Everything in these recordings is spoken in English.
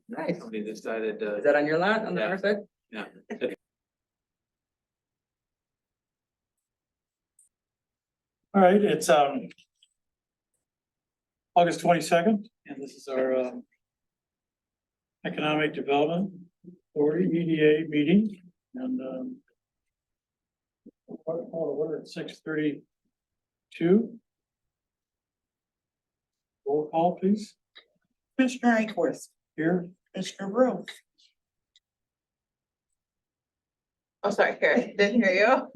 Nice. Somebody decided, Is that on your lot on the Yeah. north side? yeah. All right, it's August 22nd, and this is our Economic Development or EDA meeting, and we're at 6:32. Roll call, please. Commissioner Ackworth, Here. Commissioner Rowe, Oh, sorry, here, I didn't hear you.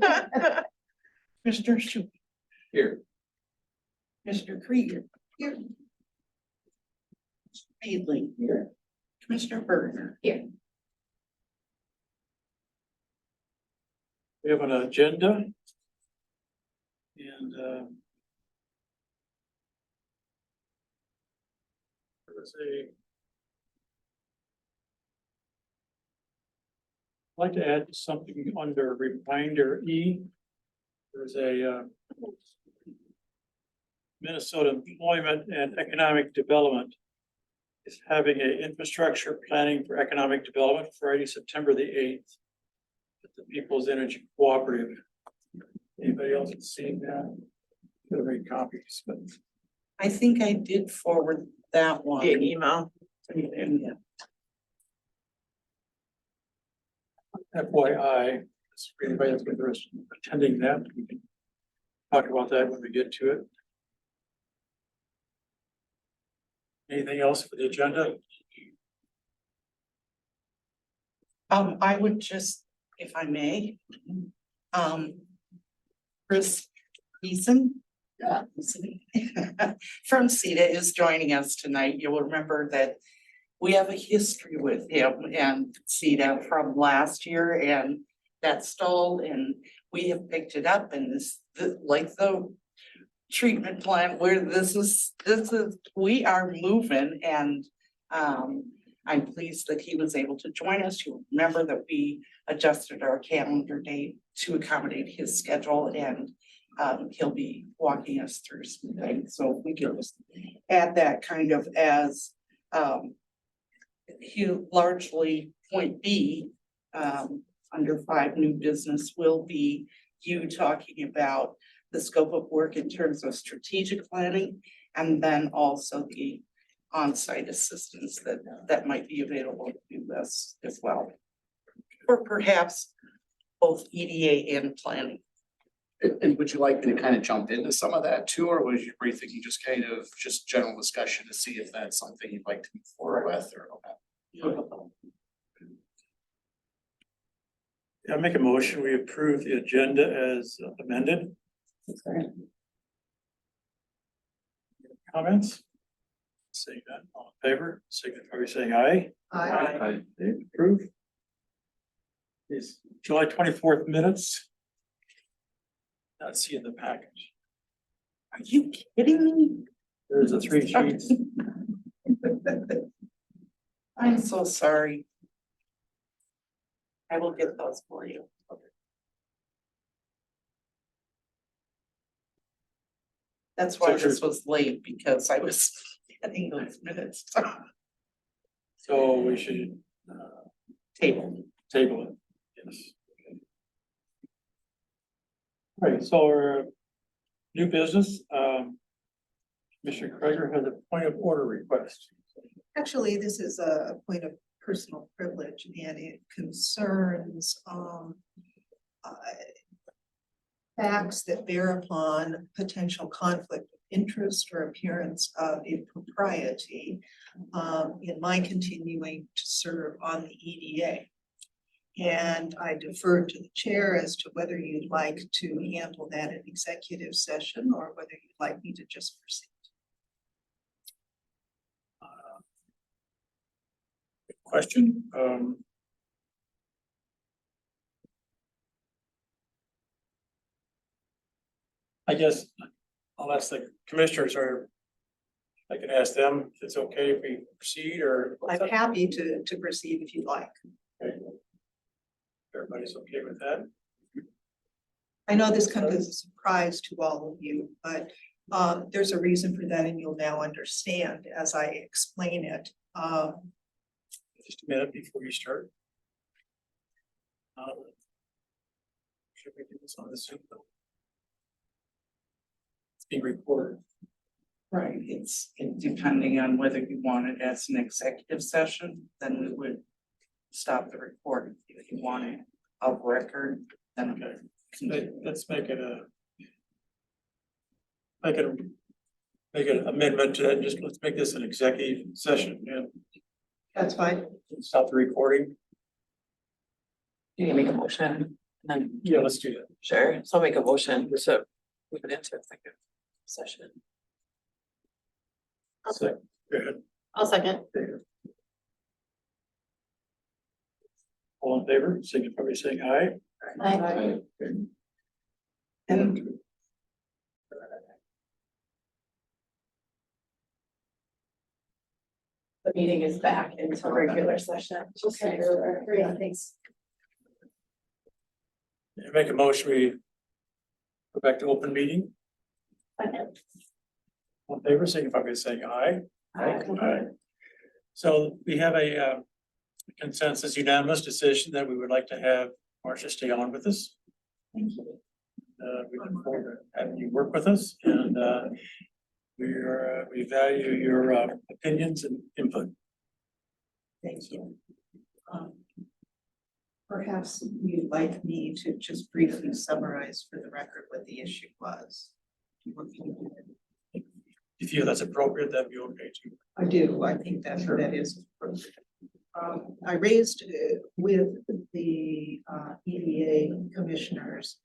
Commissioner Shu, Here. Commissioner Krieger. Here. Speedley. Here. Commissioner Berger. Here. We have an agenda. And there's I'd like to add something under reminder E. There's a Minnesota Employment and Economic Development is having a infrastructure planning for economic development Friday, September the 8th at the People's Energy Cooperative. Anybody else has seen that? Could have made copies, but I think I did forward that one. Via email. Yeah. FYI, for anybody that's interested in attending that, we can talk about that when we get to it. Anything else for the agenda? I would just, if I may, Chris Eason. From CETA is joining us tonight. You'll remember that we have a history with him and CETA from last year, and that stalled, and we have picked it up, and like the treatment plant where this is, we are moving, and I'm pleased that he was able to join us. You remember that we adjusted our calendar date to accommodate his schedule, and he'll be walking us through some things. So if we could just add that kind of as he largely point B under 5 new business will be you talking about the scope of work in terms of strategic planning, and then also the on-site assistance that might be available to do this as well. Or perhaps both EDA and planning. And would you like me to kind of jump into some of that too, or were you thinking just kind of just general discussion to see if that's something you'd like to move forward with or? I make a motion, we approve the agenda as amended. Comments? Saying that, all in favor, signify by saying aye. Aye. Okay, approve. Is July 24th minutes. Not seeing the package. Are you kidding me? There's the 3 sheets. I'm so sorry. I will get those for you. That's why this was late, because I was getting those minutes. So we should Table. table it, yes. All right, so our new business, Commissioner Krieger has a point of order request. Actually, this is a point of personal privilege, and it concerns facts that bear upon potential conflict of interest or appearance of impropriety in my continuing to serve on the EDA. And I defer to the chair as to whether you'd like to handle that in executive session or whether you'd like me to just proceed. Question, I guess I'll ask the commissioners, or I can ask them if it's okay if we proceed, or. I'm happy to proceed if you'd like. Okay. Everybody's okay with that? I know this comes as a surprise to all of you, but there's a reason for that, and you'll now understand as I explain it. Just a minute before you start. Should we do this on the Zoom? It's being recorded. Right, it's depending on whether you want it as an executive session, then we would stop the recording. If you want it of record, then. Okay. Let's make it a. Make an amendment to that, just let's make this an executive session and That's fine. stop the recording. You can make a motion and then, Yeah, let's do that. sure, so I'll make a motion to move it into executive session. So, go ahead. I'll second. All in favor, signify by saying aye. Aye. And The meeting is back into regular session. Okay. Great, thanks. Make a motion, we go back to open meeting. All in favor, signify by saying aye. Aye. So we have a consensus unanimous decision that we would like to have Marcia stay on with us. Thank you. We look forward to having you work with us and we value your opinions and input. Thank you. Perhaps you'd like me to just briefly summarize for the record what the issue was. If you feel that's appropriate, that'd be okay too. I do, I think that is appropriate. I raised with the EDA commissioners,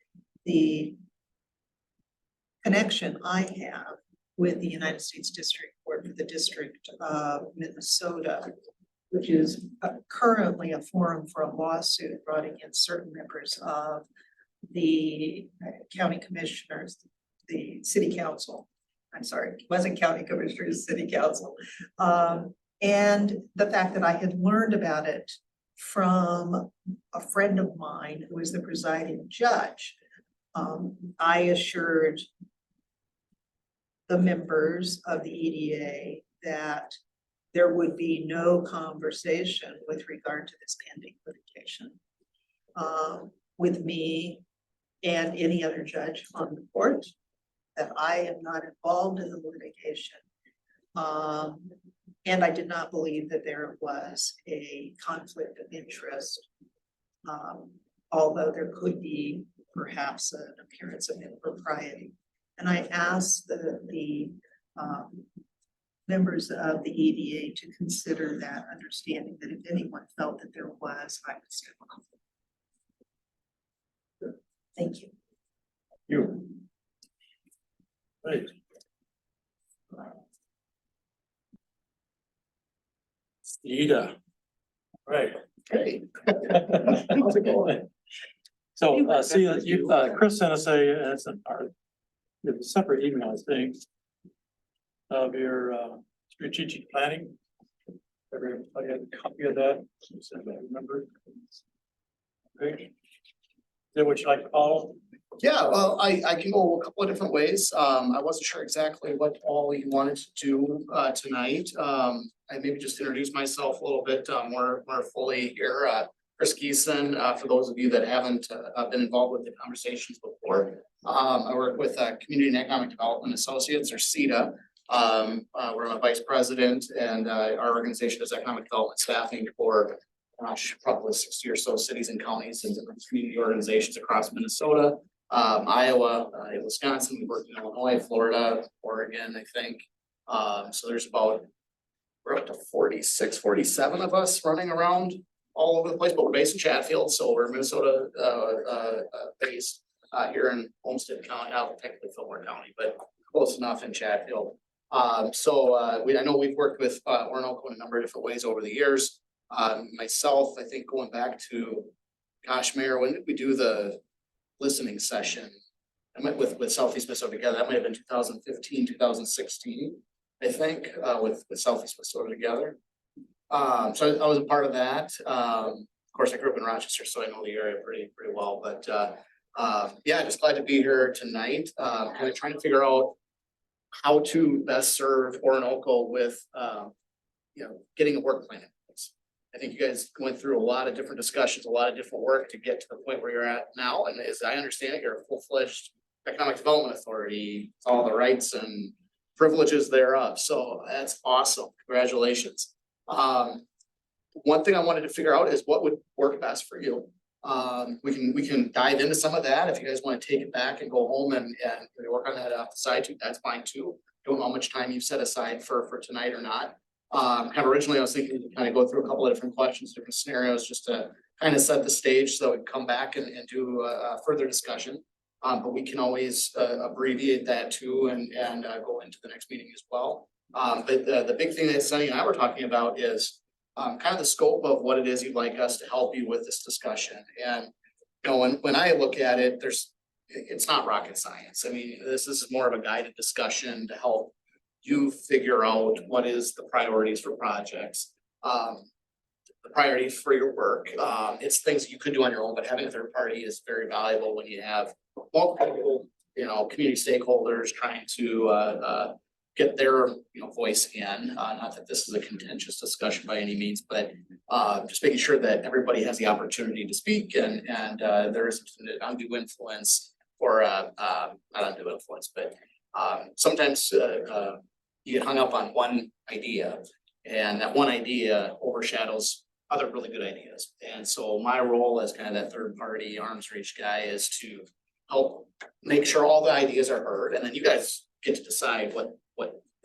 the connection I have with the United States District Court for the District of Minnesota, which is currently a forum for a lawsuit brought against certain members of the county commissioners, the city council. I'm sorry, it wasn't county commissioners, city council. And the fact that I had learned about it from a friend of mine who was the presiding judge. I assured the members of the EDA that there would be no conversation with regard to this pending litigation with me and any other judge on the court, that I am not involved in the litigation. And I did not believe that there was a conflict of interest, although there could be perhaps an appearance of impropriety. And I asked the members of the EDA to consider that, understanding that if anyone felt that there was, I would step off. Thank you. You. Right. Ida. Right. Hey. How's it going? So, see, you, Chris sent us it's a separate email, I think, of your, strategic planning. Everybody had a copy of that, so I remember. Okay. Is that what you like to follow? Yeah, well, I can go a couple of different ways. I wasn't sure exactly what all you wanted to do tonight. I maybe just introduce myself a little bit more fully here. Chris Geeson, for those of you that haven't been involved with the conversations before. I work with Community and Economic Development Associates, or CEDA. Where I'm a vice president, and our organization does economic development staffing for probably 60 or so cities and counties and different community organizations across Minnesota, Iowa, Wisconsin. We work in Illinois, Florida, Oregon, I think. So there's we're up to 46, 47 of us running around all over the place, but we're based in Chatfield, so we're Minnesota based here in Olmsted County, technically Fillmore County, but close enough in Chatfield. I know we've worked with Orinoco in a number of different ways over the years. Myself, I think going back to, gosh, Mayor, when did we do the listening session? I met with Southeast Minnesota together. That might have been 2015, 2016, I think, with Southeast Minnesota together. So I was a part of that. Of course, I grew up in Rochester, so I know the area pretty well. But yeah, just glad to be here tonight. Kind of trying to figure out how to best serve Orinoco with getting a work plan in place. I think you guys went through a lot of different discussions, a lot of different work to get to the point where you're at now, and as I understand it, you're a full-fledged economic development authority, all the rights and privileges thereof, so that's awesome, congratulations. One thing I wanted to figure out is what would work best for you. We can dive into some of that, if you guys wanna take it back and go home and really work on that off the side too, that's fine too. Don't know how much time you've set aside for tonight or not. Kind of originally, I was thinking to kind of go through a couple of different questions, different scenarios, just to kind of set the stage so we can come back and do a further discussion. But we can always abbreviate that too and go into the next meeting as well. But the big thing that Sunny and I were talking about is kind of the scope of what it is you'd like us to help you with this discussion. And you know, when I look at it, it's not rocket science. I mean, this is more of a guided discussion to help you figure out what is the priorities for projects. The priorities for your work. It's things you could do on your own, but having a third party is very valuable when you have multiple, you know, community stakeholders trying to get their, you know, voice in. Not that this is a contentious discussion by any means, but just making sure that everybody has the opportunity to speak and there is undue influence or not undue influence, but sometimes you get hung up on one idea and that one idea overshadows other really good ideas. And so my role as kind of that third party arms reach guy is to help make sure all the ideas are heard, and then you guys get to decide what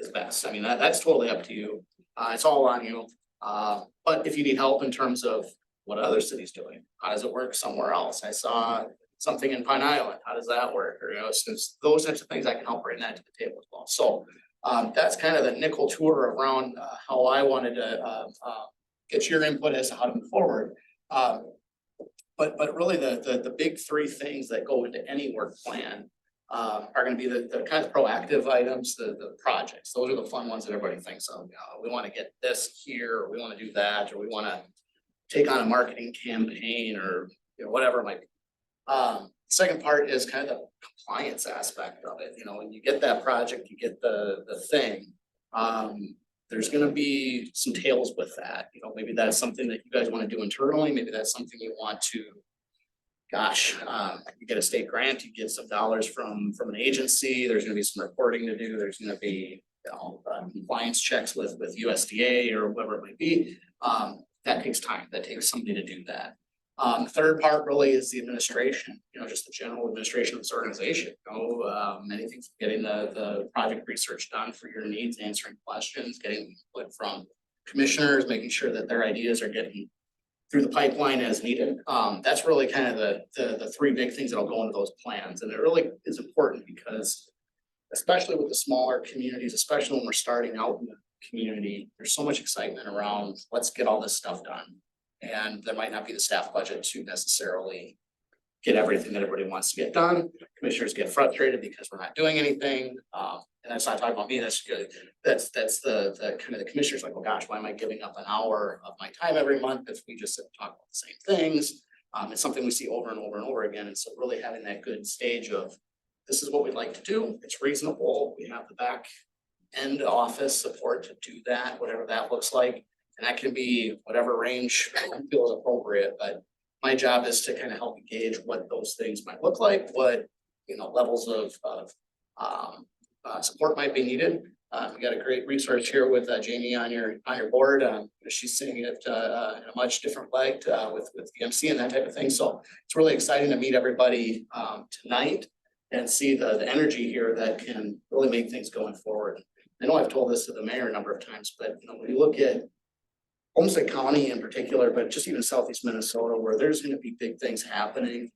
is best. I mean, that's totally up to you. It's all on you. But if you need help in terms of what other cities doing, how does it work somewhere else? I saw something in Pine Island. How does that work? Or, you know, since those types of things, I can help bring that to the table as well. So that's kind of the nickel tour around how I wanted to get your input as to how to move forward. But really the big three things that go into any work plan are gonna be the kind of proactive items, the projects. Those are the fun ones that everybody thinks of. We wanna get this here, or we wanna do that, or we wanna take on a marketing campaign, or you know, whatever it might be. Second part is kind of the compliance aspect of it. You know, when you get that project, you get the thing. There's gonna be some tails with that. You know, maybe that's something that you guys wanna do internally. Maybe that's something you want to, gosh, you get a state grant, you get some dollars from an agency. There's gonna be some reporting to do. There's gonna be, you know, compliance checks with USDA or whatever it might be. That takes time. That takes somebody to do that. Third part really is the administration, you know, just the general administration of this organization. You know, anything from getting the project research done for your needs, answering questions, getting input from commissioners, making sure that their ideas are getting through the pipeline as needed. That's really kind of the three big things that'll go into those plans. And it really is important because especially with the smaller communities, especially when we're starting out in the community, there's so much excitement around, let's get all this stuff done. And there might not be the staff budget to necessarily get everything that everybody wants to get done. Commissioners get frustrated because we're not doing anything. And that's not talking about me, that's good. That's the kind of the commissioners like, well, gosh, why am I giving up an hour of my time every month if we just sit and talk about the same things? It's something we see over and over and over again. And so really having that good stage of, this is what we'd like to do. It's reasonable. We have the back end office support to do that, whatever that looks like. And that can be whatever range feels appropriate, but my job is to kind of help gauge what those things might look like, what, you know, levels of support might be needed. We got a great resource here with Jamie on your board. She's seeing it in a much different light with the MC and that type of thing. So it's really exciting to meet everybody tonight and see the energy here that can really make things going forward. I know I've told this to the mayor a number of times, but you know, when you look at Homestead County in particular, but just even southeast Minnesota, where there's going to be big things happening.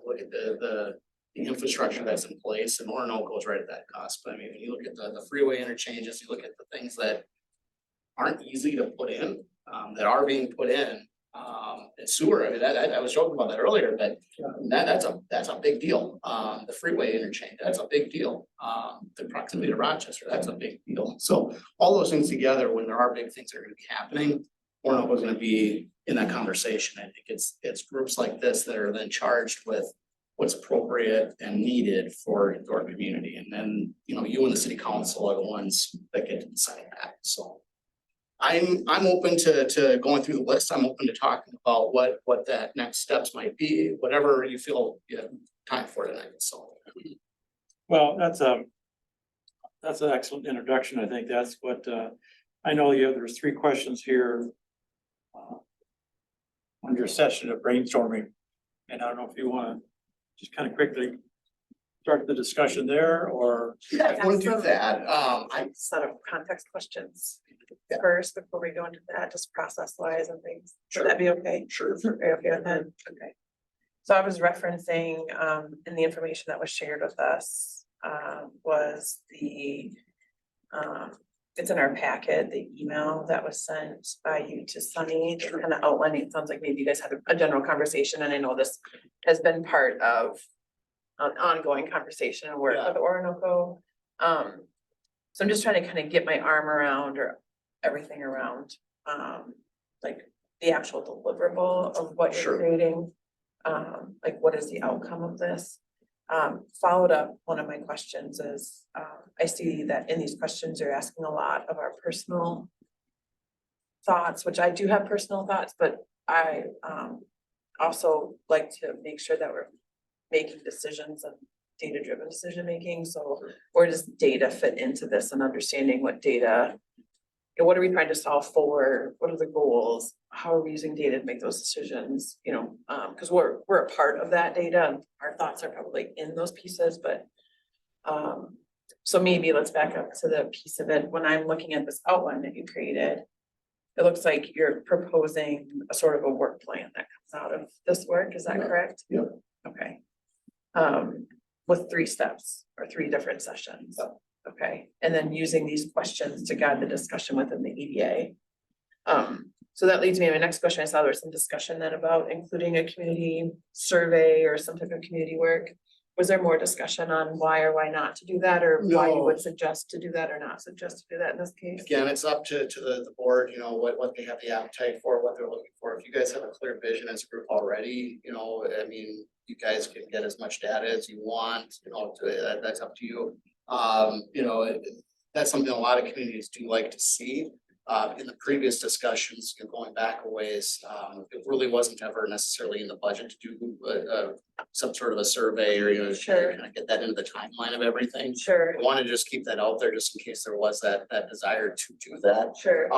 Look at the infrastructure that's in place, and Orono goes right at that cusp. I mean, when you look at the freeway interchanges, you look at the things that aren't easy to put in, that are being put in, and sewer. I mean, I was joking about that earlier, but that's a big deal. The freeway interchange, that's a big deal. The proximity to Rochester, that's a big deal. So all those things together, when there are big things that are going to be happening, Orono is going to be in that conversation. I think it's groups like this that are then charged with what's appropriate and needed for your community. And then, you know, you and the city council are the ones that get to decide that. So I'm open to going through the list. I'm open to talking about what that next steps might be, whatever you feel you have time for tonight, so. Well, that's an excellent introduction. I think that's what, I know there's 3 questions here. On your session of brainstorming, and I don't know if you wanna just kind of quickly start the discussion there, or Yeah, I want to do that. Set of context questions Yeah. first before we go into that, just process wise and things. Sure. Would that be okay? Sure. Are you okay with that? Okay. So I was referencing, in the information that was shared with us, was the, it's in our packet, the email that was sent by you to Sunny, kind of outlining, it sounds like maybe you guys had a general conversation, and I know this has been part of an ongoing conversation and work Yeah. with Orinoco. So I'm just trying to kind of get my arm around or everything around, like the actual deliverable of what Sure. you're creating. Like what is the outcome of this? Followed up, one of my questions is, I see that in these questions, you're asking a lot of our personal thoughts, which I do have personal thoughts, but I, also like to make sure that we're making decisions and data-driven decision-making. So where does data fit into this and understanding what data, what are we trying to solve for? What are the goals? How are we using data to make those decisions? You know, because we're a part of that data and our thoughts are probably in those pieces, but so maybe let's back up to the piece of it. When I'm looking at this outline that you created, it looks like you're proposing a sort of a work plan that comes out of this work. Is that Yeah. correct? Yep. Okay. With 3 steps or 3 different sessions. Okay, and then using these questions to guide the discussion within the EDA. So that leads me to my next question. I saw there was some discussion then about including a community survey or some type of community work. Was there more discussion on why or why not to do that, or why you No. would suggest to do that or not suggest to do that in this case? Again, it's up to the board, you know, what they have the appetite for, what they're looking for. If you guys have a clear vision as a group already, you know, I mean, you guys can get as much data as you want, you know, that's up to you. You know, that's something a lot of communities do like to see. In the previous discussions, you know, going back a ways, it really wasn't ever necessarily in the budget to do some sort of a survey or, you know, Sure. kind of get that into the timeline of everything. Sure, I want to just keep that out there just in case there was that desire to do that. sure.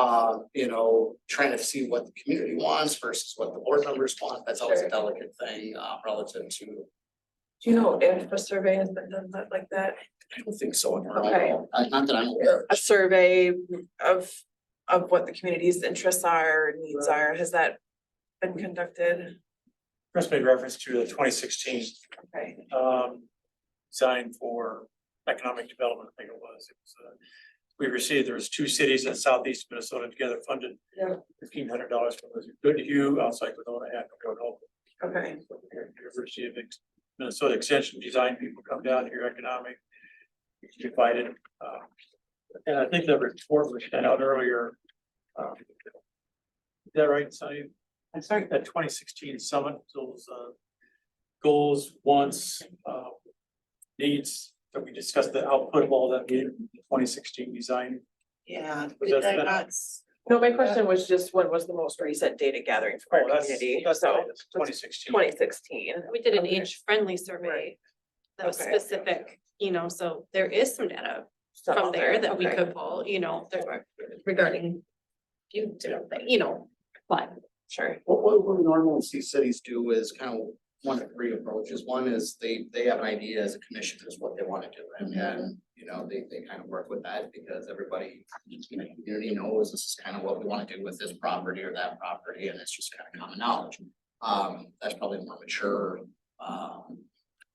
You know, trying to see what the community wants versus what the board members want. That's always a Sure. delicate thing relative to. Do you know if a survey has been done like that? I don't think so. Okay. Not that I'm aware of. A survey of what the community's interests are, needs are, has that been conducted? Chris made reference to the 2016 Okay, design for economic development, I think it was. We received, there was 2 cities in southeast Minnesota together funded Yeah. $1,500 from the Goodhue, outside Winona, and Goodhue. okay, University of Minnesota Extension design people come down here, economic. It's divided, and I think the report was sent out earlier. Is that right, Sonny? I think that 2016 summit, those goals, wants, needs, that we discussed the output of all that in 2016 design. Yeah. But did that's I been- not no, my question was just what was the most recent data gathering for our That's community, that's so 2016. 2016. We did an Okay. age-friendly survey that was Okay. specific, you know, so there is some data Some from out there that we okay. could pull, you know, there regarding few different things, you know, but Sure, What we normally see cities do is kind of 1 of 3 approaches. One is they have an idea as a commission is what they want to do. And then, you know, they kind of work with that because everybody in the community knows this is kind of what we want to do with this property or that property, and it's just kind of common knowledge. That's probably a more mature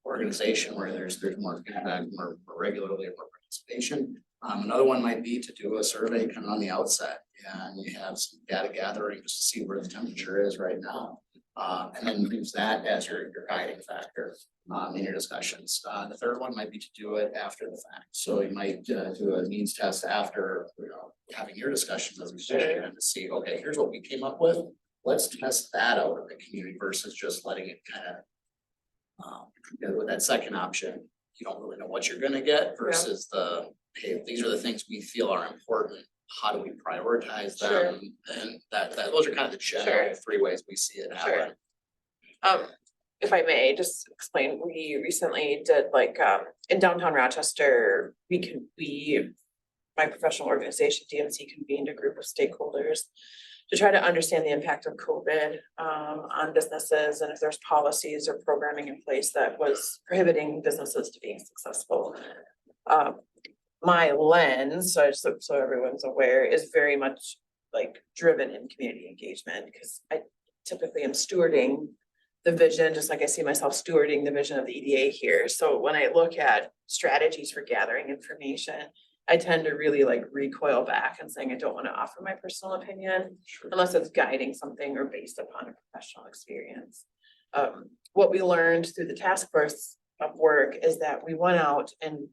organization where there's more feedback, more regularly, more participation. Another one might be to do a survey kind of on the outset, and you have some data gathering just to see where the temperature is right now. And then use that as your guiding factor in your discussions. The third one might be to do it after the fact. So you might do a needs test after, you know, having your discussions as a commission and to see, okay, here's what we came up with. Let's test that out in the community versus just letting it kind of, with that second option, you don't really know what you're gonna get versus hey, these are the things we feel are important how do we prioritize Sure. them? And those are kind of the general three ways we see it Sure. happen. If I may, just explain, we recently did like, in downtown Rochester, my professional organization, DMC, convened a group of stakeholders to try to understand the impact of COVID on businesses and if there's policies or programming in place that was prohibiting businesses to being successful. My lens, so everyone's aware, is very much like driven in community engagement, because I typically am stewarding the vision, just like I see myself stewarding the vision of the EDA here. So when I look at strategies for gathering information, I tend to really like recoil back and saying I don't want to offer my personal opinion unless it's guiding something or based upon a professional experience. What we learned through the task force of work is that we went out, and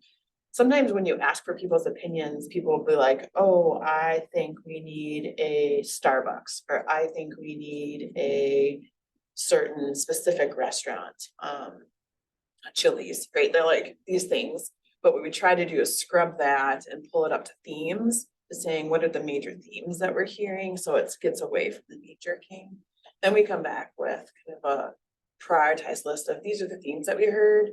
sometimes when you ask for people's opinions, people will be like, oh, I think we need a Starbucks, or I think we need a certain specific restaurant, Chili's, right? They're like these things. But what we try to do is scrub that and pull it up to themes, saying what are the major themes that we're hearing, so it gets away from the knee jerking. Then we come back with kind of a prioritized list of these are the themes that we heard.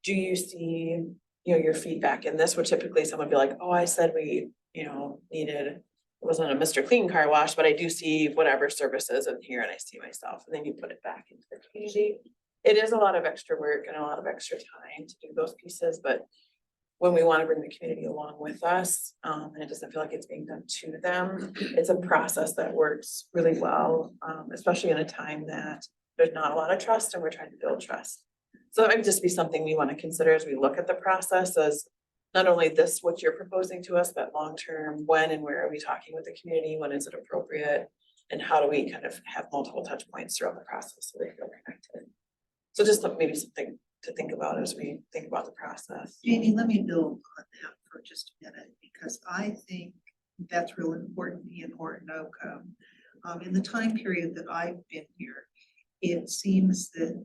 Do you see, your feedback in this? Would typically someone be like, oh, I said we, needed, it wasn't a Mr. Clean car wash, but I do see whatever services in here and I see myself, and then you put it back into the community. It is a lot of extra work and a lot of extra time to do those pieces, but when we want to bring the community along with us, and it doesn't feel like it's being done to them, it's a process that works really well, especially in a time that there's not a lot of trust and we're trying to build trust. So that might just be something we want to consider as we look at the process, as not only this, what you're proposing to us, but long-term, when and where are we talking with the community? When is it appropriate? And how do we kind of have multiple touch points throughout the process so they feel connected? So just maybe something to think about as we think about the process. Jamie, let me build on that for just a minute, because I think that's real important in Orinoco. In the time period that I've been here, it seems that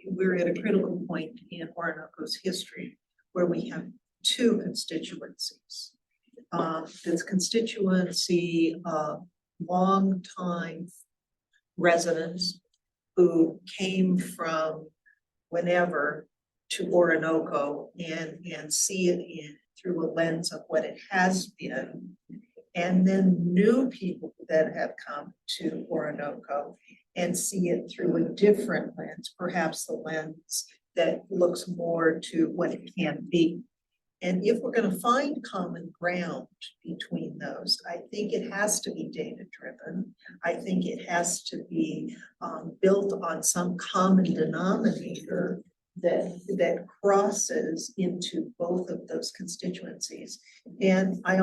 we're at a critical point in Orinoco's history where we have two constituencies. This constituency of longtime residents who came from whenever to Orinoco and see it through a lens of what it has been. And then new people that have come to Orinoco and see it through a different lens, perhaps the lens that looks more to what it can be. And if we're going to find common ground between those, I think it has to be data driven. I think it has to be built on some common denominator that crosses into both of those constituencies. And I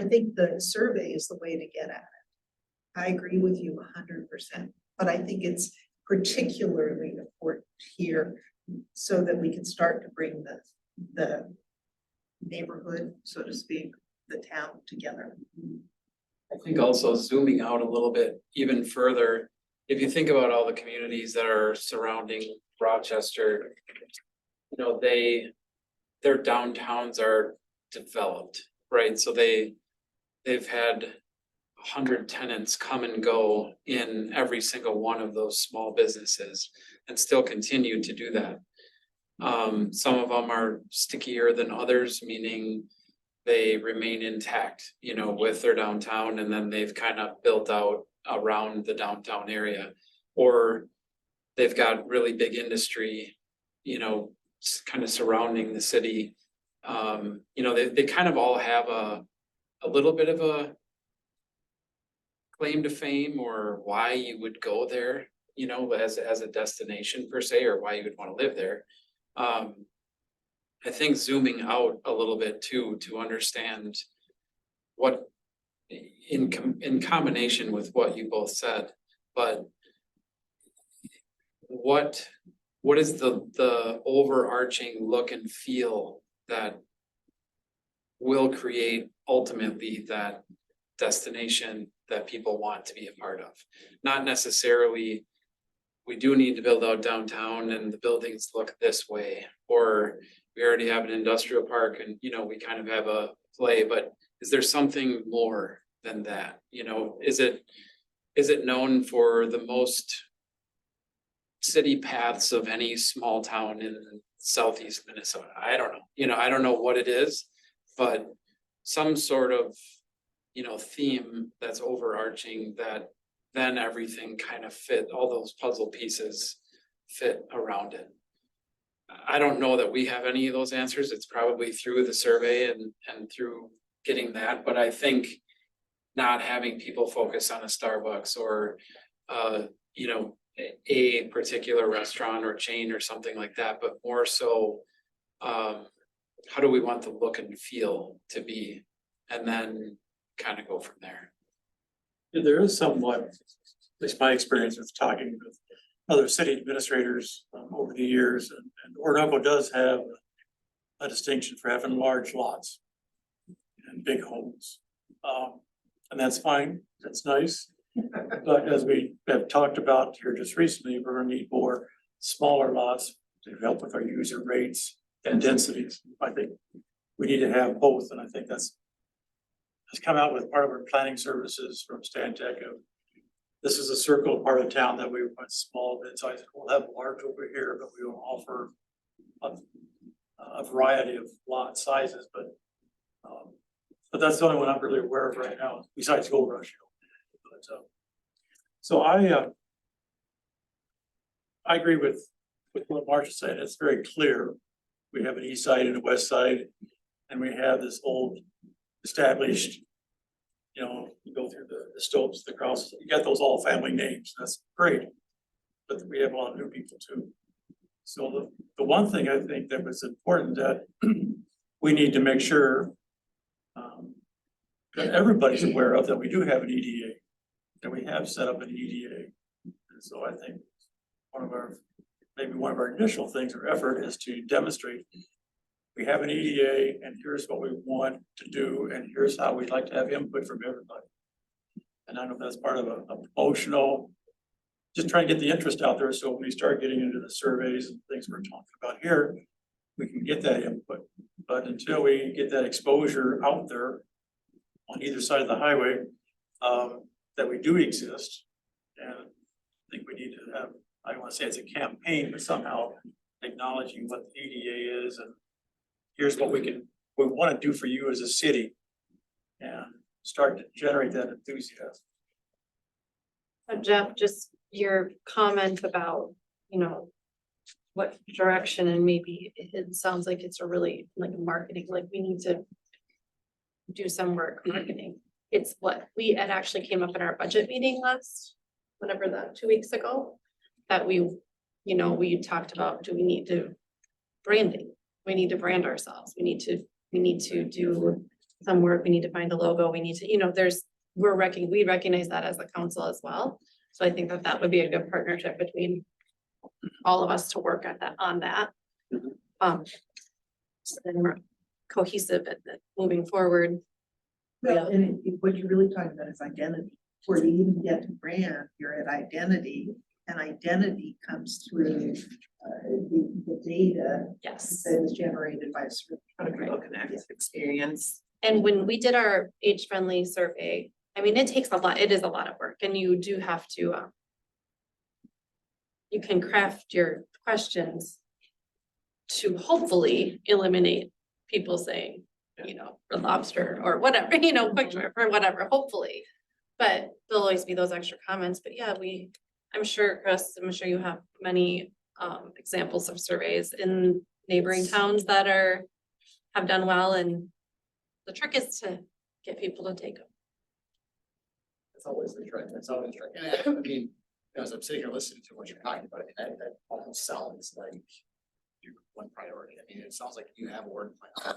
think the survey is the way to get at it. I agree with you 100%, but I think it's particularly important here so that we can start to bring the neighborhood, so to speak, the town together. I think also zooming out a little bit even further, if you think about all the communities that are surrounding Rochester, their downtowns are developed, right? So they've had 100 tenants come and go in every single one of those small businesses and still continue to do that. Some of them are stickier than others, meaning they remain intact, with their downtown, and then they've kind of built out around the downtown area, or they've got really big industry, kind of surrounding the city. They kind of all have a little bit of a claim to fame, or why you would go there, as a destination per se, or why you would want to live there. I think zooming out a little bit too, to understand what in combination with what you both said, but what is the overarching look and feel that will create ultimately that destination that people want to be a part of? Not necessarily, we do need to build out downtown and the buildings look this way, or we already have an industrial park and we kind of have a display, but is there something more than that? You know, is it known for the most city paths of any small town in southeast Minnesota? I don't know, you know, I don't know what it is, but some sort of, you know, theme that's overarching that then everything kind of fit, all those puzzle pieces fit around it. I don't know that we have any of those answers. It's probably through the survey and through getting that, but I think not having people focus on a Starbucks or, you know, a particular restaurant or chain or something like that, but more so, how do we want the look and feel to be? And then kind of go from there. There is somewhat, at least my experience with talking with other city administrators over the years, and Orinoco does have a distinction for having large lots and big homes. And that's fine, that's nice. But as we have talked about here just recently, we're gonna need more smaller lots to help with our user rates and densities. I think we need to have both, and I think that's has come out with part of our planning services from Stantec. This is a circle part of town that we want small, mid-sized, we'll have large over here, but we will offer a variety of lot sizes, but that's the only one I'm really aware of right now, besides Gold Rush. But, so I agree with what Marcia said. It's very clear. We have an east side and a west side, and we have this old established, you know, you go through the Stopes, the Krauses, you got those all family names, that's great. But we have a lot of new people too. So the one thing I think that was important that we need to make sure that everybody's aware of, that we do have an EDA, that we have set up an EDA. And so I think maybe one of our initial things or effort is to demonstrate we have an EDA and here's what we want to do and here's how we'd like to have input from everybody. And I know that's part of a promotional, just trying to get the interest out there. So when we start getting into the surveys and things we're talking about here, we can get that input. But until we get that exposure out there on either side of the highway, that we do exist. And I think we need to have, I don't want to say it's a campaign, but somehow acknowledging what the EDA is and here's what we want to do for you as a city and start to generate that enthusiasm. So Jeff, just your comment about, you know, what direction, and maybe it sounds like it's a really like marketing, like we need to do some work marketing. It's what we had actually came up in our budget meeting whenever that 2 weeks ago, that we, you know, we talked about, do we need to branding? We need to brand ourselves. We need to do some work. We need to find a logo. We need to, you know, we recognize that as a council as well. So I think that would be a good partnership between all of us to work at that, on that. So then we're cohesive and then moving forward. Well, and what you're really talking about is identity. Before you even get to brand, you're at identity, and identity comes through the data Yes. that is generated by a certain. How do people connect, experience? And when we did our age-friendly survey, I mean, it takes a lot, it is a lot of work, and you do have to, you can craft your questions to hopefully eliminate people saying, you know, for lobster or whatever, you know, or whatever, hopefully. But there'll always be those extra comments, but yeah, I'm sure, Chris, I'm sure you have many examples of surveys in neighboring towns that have done well, and the trick is to get people to take them. It's always the trick, it's always the trick. And I mean, as I'm sitting here listening to what you're talking about, I mean, that almost sounds like your one priority. I mean, it sounds like you have a work plan to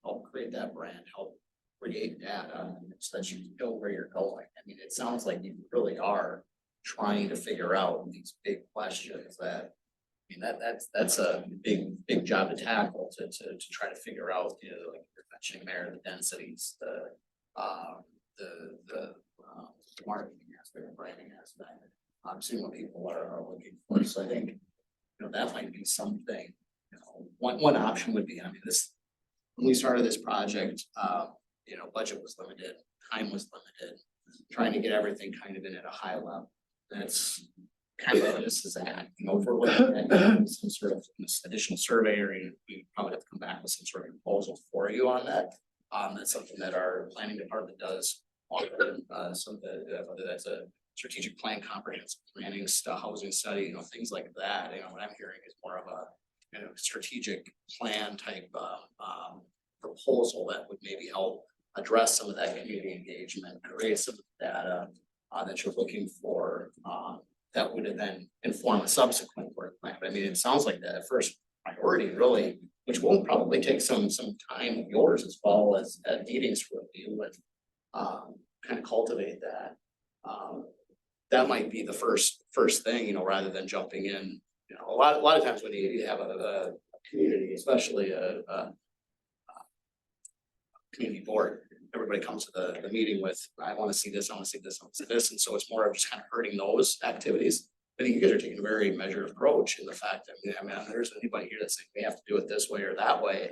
help create that brand, help create data so that you know where you're going. I mean, it sounds like you really are trying to figure out these big questions that, I mean, that's a big job to tackle to try to figure out, you know, like you're mentioning there, the densities, the marketing aspect, branding aspect. Seeing what people are looking for. So I think, you know, that might be something, you know, one option would be, I mean, this when we started this project, budget was limited, time was limited, trying to get everything kind of in at a high level. That's kind of what this is at, if we're looking at some sort of additional survey, or we probably have to come back with some sort of proposal for you on that. That's something that our planning department does, whether that's a strategic plan, comprehensive planning, housing study, things like that. What I'm hearing is more of a strategic plan type proposal that would maybe help address some of that community engagement, create some of the data that you're looking for, that would then inform a subsequent work plan. But I mean, it sounds like that first priority really, which will probably take some time of yours as well as meetings to review and kind of cultivate that. That might be the first thing, rather than jumping in. A lot of times when you have a community, especially a community board, everybody comes to the meeting with, I want to see this, I want to see this, I want to see this. And so it's more of just kind of hurting those activities. I think you guys are taking a very measured approach in the fact that, I mean, there's anybody here that's saying we have to do it this way or that way.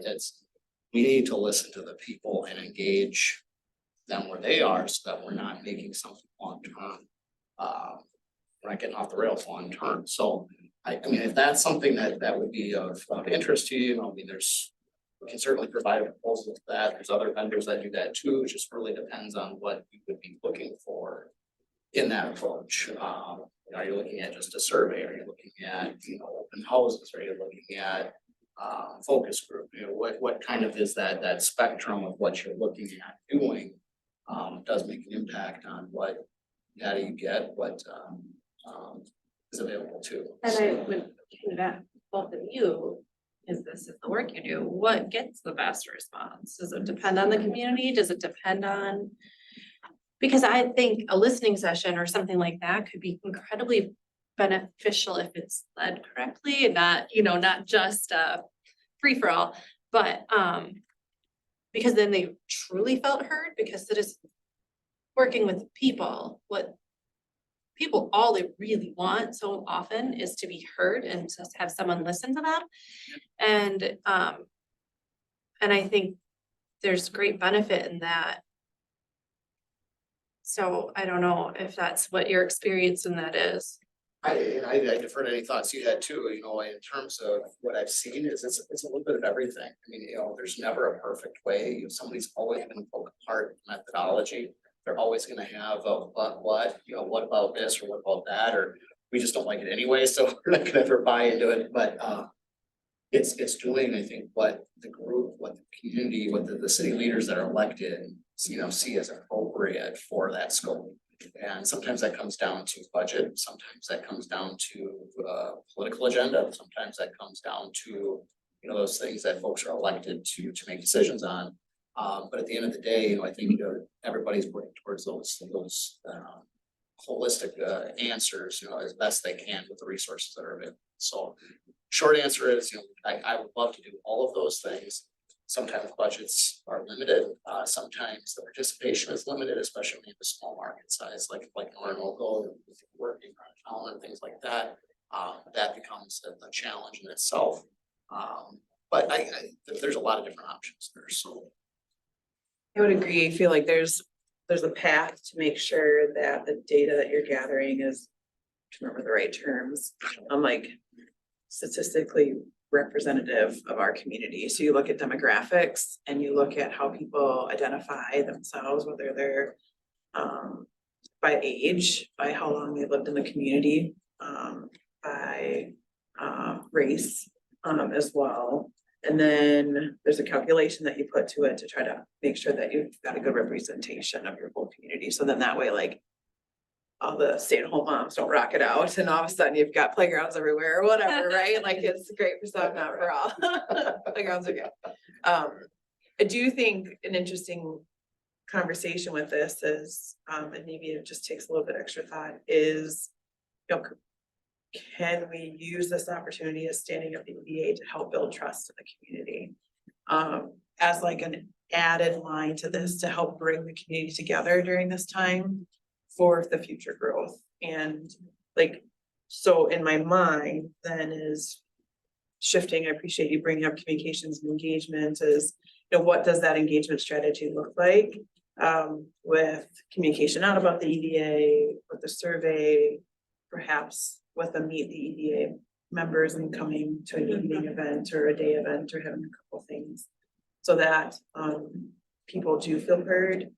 We need to listen to the people and engage them where they are so that we're not making something long term. We're not getting off the rails long term. So I mean, if that's something that would be of interest to you, I mean, we can certainly provide a proposal to that. There's other vendors that do that too. It just really depends on what you would be looking for in that approach. Are you looking at just a survey? Are you looking at, open houses? Are you looking at focus group? What kind of is that spectrum of what you're looking at doing does make an impact on what data you get, what is available too. And I would kind of ask both of you, is this the work you do? What gets the best response? Does it depend on the community? Does it depend on? Because I think a listening session or something like that could be incredibly beneficial if it's led correctly and not just free for all, but because then they truly felt heard, because it is working with people, all they really want so often is to be heard and to have someone listen to them. And I think there's great benefit in that. So I don't know if that's what your experience in that is. I defer to any thoughts you had too, in terms of what I've seen is it's a little bit of everything. I mean, there's never a perfect way. Somebody's always going to poke apart methodology. They're always going to have a what about this or what about that, or we just don't like it anyway, so we're not going to ever buy into it. But it's doing, I think, what the group, what the community, what the city leaders that are elected, see as appropriate for that scope. And sometimes that comes down to budget. Sometimes that comes down to political agenda. Sometimes that comes down to those things that folks are elected to make decisions on. But at the end of the day, I think everybody's working towards those holistic answers, as best they can with the resources that are available. So, short answer is, I would love to do all of those things. Sometimes budgets are limited. Sometimes the participation is limited, especially in the small market size, like Roanoke, working on town and things like that. That becomes a challenge in itself. But there's a lot of different options there. So. I would agree. I feel like there's a path to make sure that the data that you're gathering is, to remember the right terms, like statistically representative of our community. So you look at demographics and you look at how people identify themselves, whether they're by age, by how long they lived in the community, by race as well. And then there's a calculation that you put to it to try to make sure that you've got a good representation of your whole community. So then that way, like, all the stay-at-home moms don't rock it out and all of a sudden you've got playgrounds everywhere or whatever, right? Like, it's great for some, not for all. Playgrounds are good. I do think an interesting conversation with this is, and maybe it just takes a little bit extra thought, is, can we use this opportunity as standing up the EDA to help build trust in the community? As like an added line to this to help bring the community together during this time for the future growth. And like, so in my mind then is shifting, I appreciate you bringing up communications and engagement is, you know, what does that engagement strategy look like? With communication out about the EDA, with the survey, perhaps with a meet the EDA members and coming to an evening event or a day event or having a couple things. So that people do feel heard.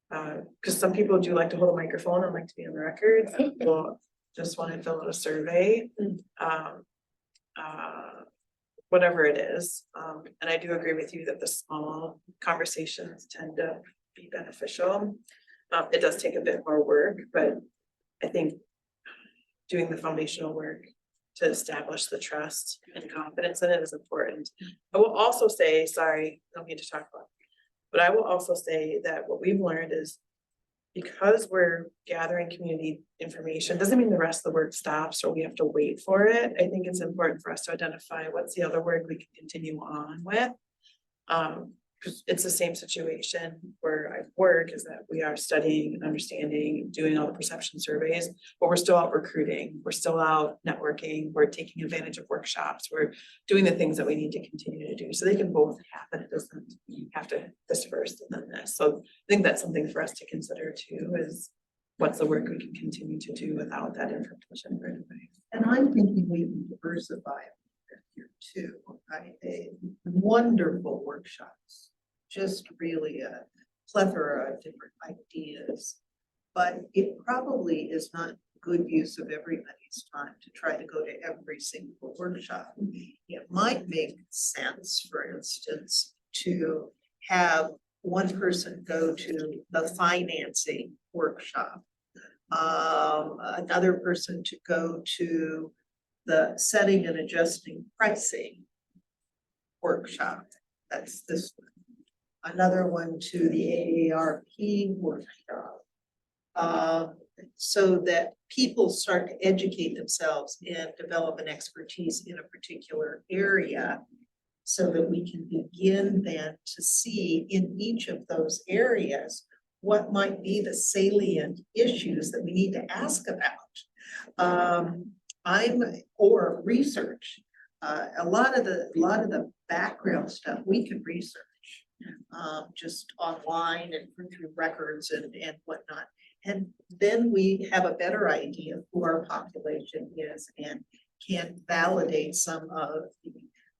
Because some people do like to hold a microphone and like to be on the record. Some people just want to fill out a survey. Whatever it is. And I do agree with you that the small conversations tend to be beneficial. It does take a bit more work, but I think doing the foundational work to establish the trust and confidence in it is important. I will also say, sorry, I don't need to talk about it, but I will also say that what we've learned is because we're gathering community information, doesn't mean the rest of the work stops or we have to wait for it. I think it's important for us to identify what's the other work we can continue on with. Because it's the same situation where I work, is that we are studying and understanding, doing all the perception surveys, but we're still out recruiting, we're still out networking, we're taking advantage of workshops, we're doing the things that we need to continue to do. So they can both happen. It doesn't have to this first and then this. So I think that's something for us to consider too, is what's the work we can continue to do without that information right away. And I'm thinking we can diversify here too. Wonderful workshops, just really a plethora of different ideas. But it probably is not good use of everybody's time to try to go to every single workshop. It might make sense, for instance, to have one person go to the financing workshop. Another person to go to the setting and adjusting pricing workshop. That's this one. Another one to the AARP workshop. So that people start to educate themselves and develop an expertise in a particular area. So that we can begin then to see in each of those areas what might be the salient issues that we need to ask about. Or research. A lot of the background stuff we can research just online and through records and whatnot. And then we have a better idea of who our population is and can validate some of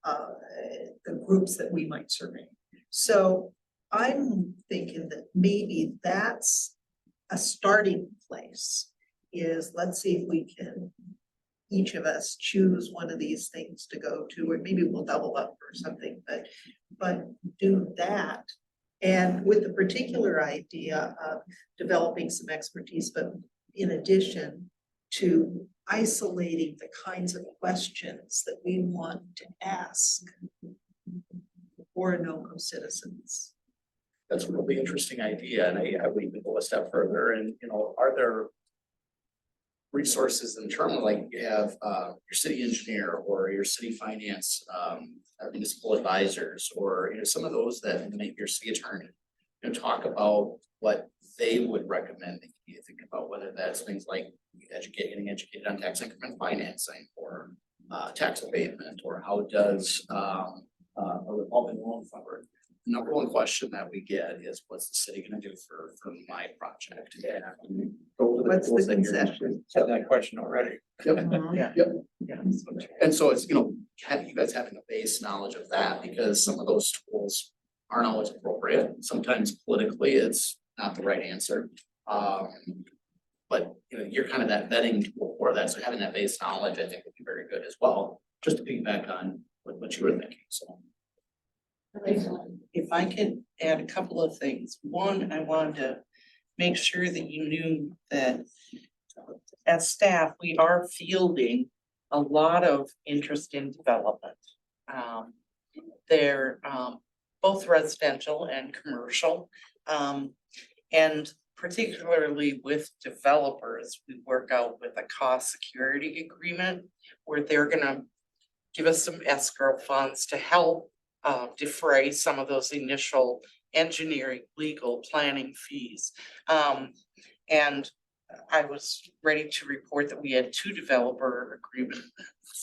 the groups that we might survey. So I'm thinking that maybe that's a starting place, is let's see if we can, each of us choose one of these things to go to, or maybe we'll double up or something, but do that. And with the particular idea of developing some expertise, but in addition to isolating the kinds of questions that we want to ask Orinoco citizens. That's a really interesting idea, and I would even go a step further, and are there resources in terms of, like, you have your city engineer or your city finance municipal advisors, or some of those that make your city attorney talk about what they would recommend. You think about whether that's things like getting educated on tax increment financing or tax abatement, or how does a revolving loan fund work. The number one question that we get is, what's the city gonna do for my project? And What's the concession? Had that question already. Yep. And so it's, you guys having a base knowledge of that, because some of those tools aren't always appropriate. Sometimes politically, it's not the right answer. But you're kind of that vetting tool for that. So having that base knowledge, I think, would be very good as well, just to piggyback on what you were thinking, so. If I could add a couple of things. One, I wanted to make sure that you knew that as staff, we are fielding a lot of interest in development. They're both residential and commercial. And particularly with developers, we work out with a cost security agreement where they're gonna give us some escrow funds to help defray some of those initial engineering, legal, planning fees. And I was ready to report that we had 2 developer agreements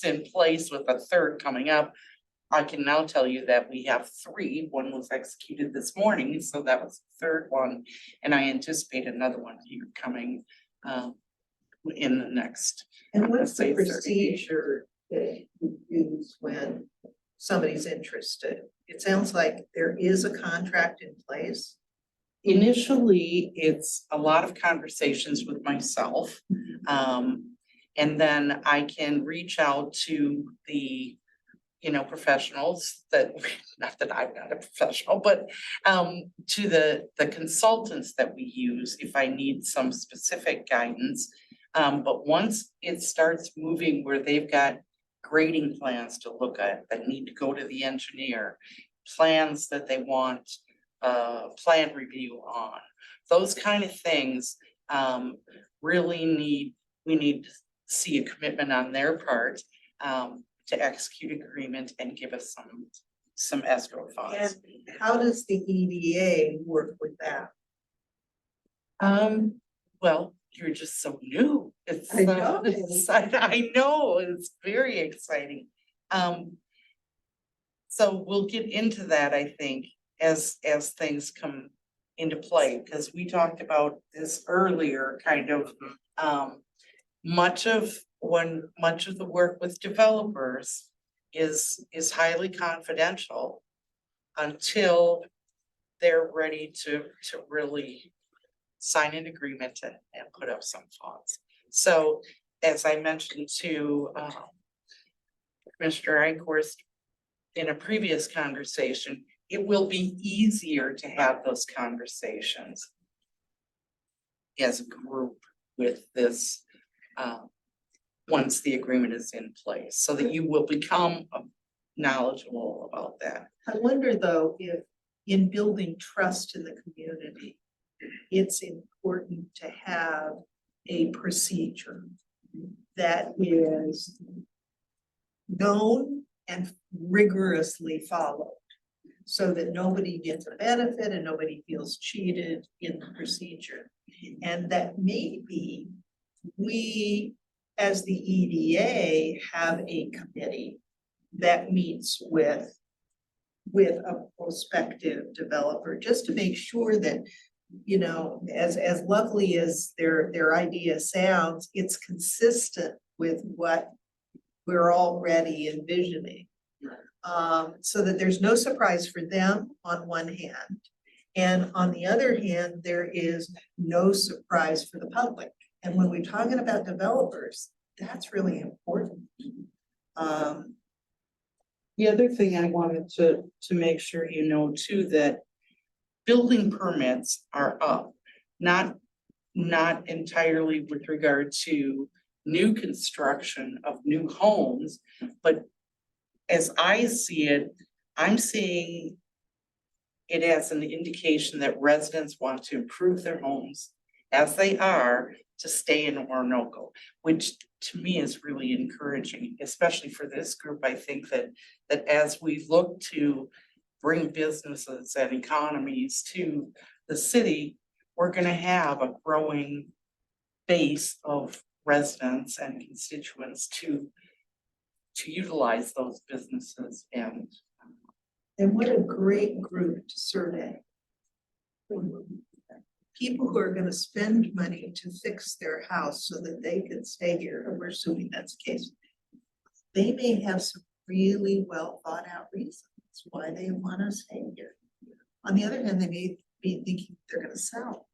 in place with a third coming up. I can now tell you that we have 3. One was executed this morning, so that was the third one. And I anticipate another one here coming in the next. And what's the say 30 days. procedure that you use when somebody's interested? It sounds like there is a contract in place. Initially, it's a lot of conversations with myself. And then I can reach out to the, professionals that, not that I'm not a professional, but to the consultants that we use if I need some specific guidance. But once it starts moving where they've got grading plans to look at that need to go to the engineer, plans that they want plan review on, those kind of things we need to see a commitment on their part to execute agreement and give us some escrow And funds. how does the EDA work with that? Well, you're just so new. It's I know. I know, it's very exciting. So we'll get into that, I think, as things come into play, because we talked about this earlier, kind of much of the work with developers is highly confidential until they're ready to really sign an agreement and put up some funds. So as I mentioned to Mr. Eichhorst in a previous conversation, it will be easier to have those conversations as a group with this, once the agreement is in place, so that you will become knowledgeable about that. I wonder though, if in building trust in the community, it's important to have a procedure that is known and rigorously followed, so that nobody gets a benefit and nobody feels cheated in the procedure. And that maybe we, as the EDA, have a committee that meets with a prospective developer, just to make sure that, as lovely as their idea sounds, it's consistent with what we're already envisioning. So that there's no surprise for them on one hand, and on the other hand, there is no surprise for the public. And when we're talking about developers, that's really important. The other thing I wanted to make sure you know too, that building permits are up, not entirely with regard to new construction of new homes, but as I see it, I'm seeing it as an indication that residents want to improve their homes as they are to stay in Orinoco, which to me is really encouraging, especially for this group. I think that as we look to bring businesses and economies to the city, we're gonna have a growing base of residents and constituents to utilize those businesses and. And what a great group to survey. People who are gonna spend money to fix their house so that they can stay here, and we're assuming that's the case. They may have some really well thought out reasons why they wanna stay here. On the other hand, they may be thinking they're gonna sell.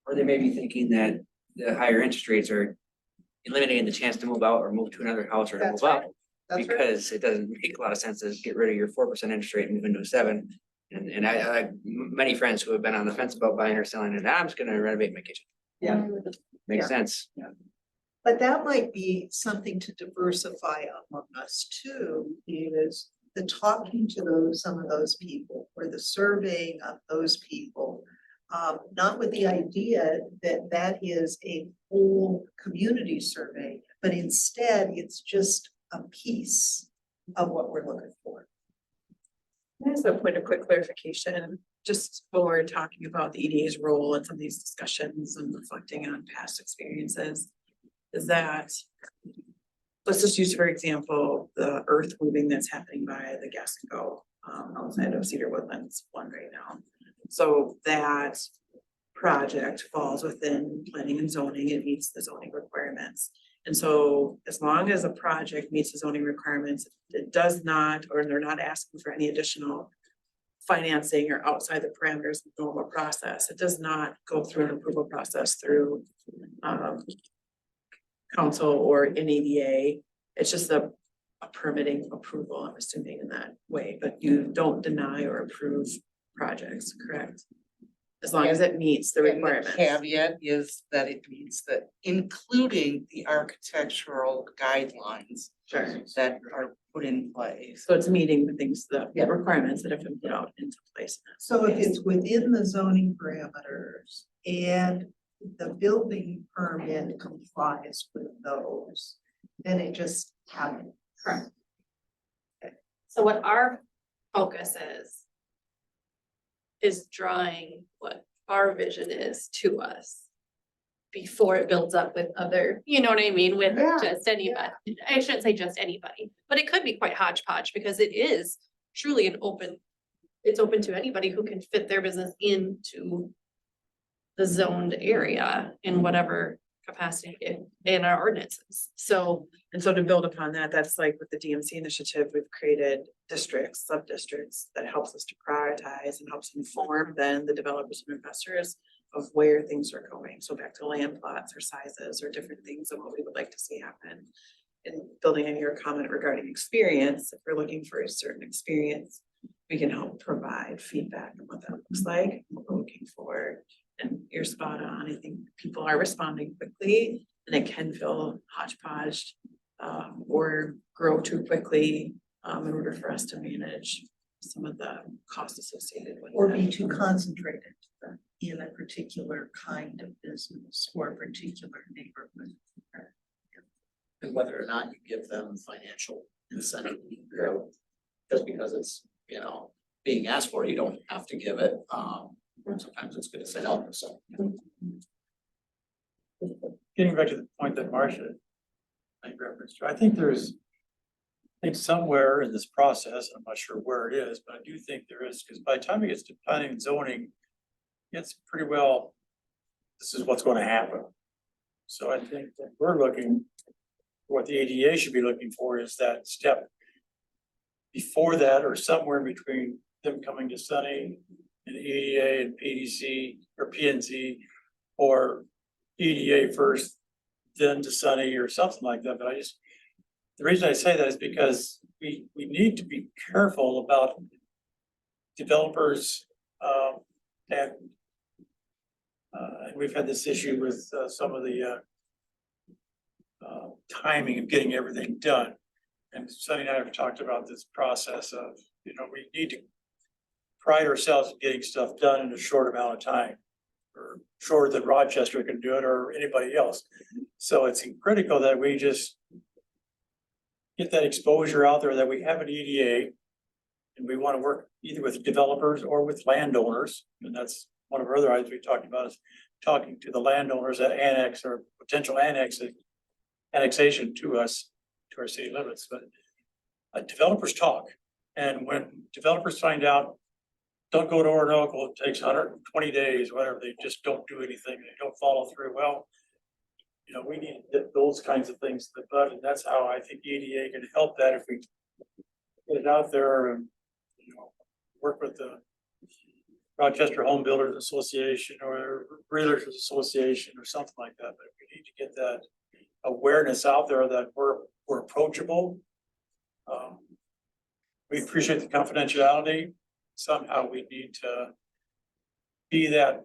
Or they may be thinking that the higher interest rates are eliminating the chance to move out or move to another house or to That's move right. out. That's right. Because it doesn't make a lot of sense to get rid of your 4% interest rate and move into a 7%. And I many friends who have been on the fence about buying or selling, and I'm just gonna renovate my kitchen. Yeah. Makes Yeah. sense. But that might be something to diversify among us too, is the talking to some of those people, or the surveying of those people. Not with the idea that that is a whole community survey, but instead it's just a piece of what we're looking for. There's a point of quick clarification, just when we're talking about the EDA's role in some of these discussions and reflecting on past experiences. Is that, let's just use for example, the earth moving that's happening by the Gas and Go outside of Cedar Woodlands one right now. So that project falls within planning and zoning, it meets the zoning requirements. And so as long as a project meets the zoning requirements, it does not, or they're not asking for any additional financing or outside the parameters of normal process, it does not go through an approval process through council or an EDA. It's just a permitting approval, I'm assuming in that way, but you don't deny or approve projects, correct? As long as it meets the And the requirements. caveat is that it means that including the architectural guidelines Sure. that are put in place. So it's meeting the things, the Yeah. requirements that have been put out into place. So if it's within the zoning parameters and the building permit complies with those, then it just happens. Correct. So what our focus is drawing what our vision is to us before it builds up with other, you know what I mean, with Yeah, just anybody. I shouldn't say just anybody, but it could be quite hodgepodge because it is truly it's open to anybody who can fit their business into the zoned area in whatever capacity in our ordinances. So And so to build upon that, that's like with the DMC initiative, we've created districts, sub-districts that helps us to prioritize and helps inform then the developers and investors of where things are going. So back to land plots or sizes or different things of what we would like to see happen. And building on your comment regarding experience, if we're looking for a certain experience, we can help provide feedback on what that looks like, what we're looking for. And you're spot on. I think people are responding quickly and it can feel hodgepodge or grow too quickly in order for us to manage some of the costs associated with Or that. be too concentrated in a particular kind of business or a particular neighborhood. And whether or not you give them financial incentive to grow. Just because it's, being asked for, you don't have to give it, sometimes it's good to say no, so. Getting back to the point that Marcia made reference to, I think somewhere in this process, I'm not sure where it is, but I do think there is, because by the time it gets to planning and zoning, it's pretty well, this is what's going to happen. So I think that we're looking, what the ADA should be looking for is that step before that, or somewhere in between them coming to Sunny and EDA and PDC or PNZ, or EDA first, then to Sunny or something like that, but the reason I say that is because we need to be careful about developers, and we've had this issue with some of the timing of getting everything done. And Sunny and I have talked about this process of, we need to pride ourselves in getting stuff done in a short amount of time, or shorter than Rochester can do it or anybody else. So it's critical that we just get that exposure out there, that we have an EDA and we want to work either with developers or with landowners. And that's one of our other items we talked about, is talking to the landowners that annex or potential annexation to us, to our city limits. But developers talk. And when developers find out, don't go to Orinoco, it takes 120 days, whatever, they just don't do anything, they don't follow through. Well, we need to get those kinds of things to the bud, and that's how I think EDA can help that if we get it out there and, work with the Rochester Home Builders Association or Realtors Association or something like that. But we need to get that awareness out there that we're approachable. We appreciate the confidentiality. Somehow we need to be that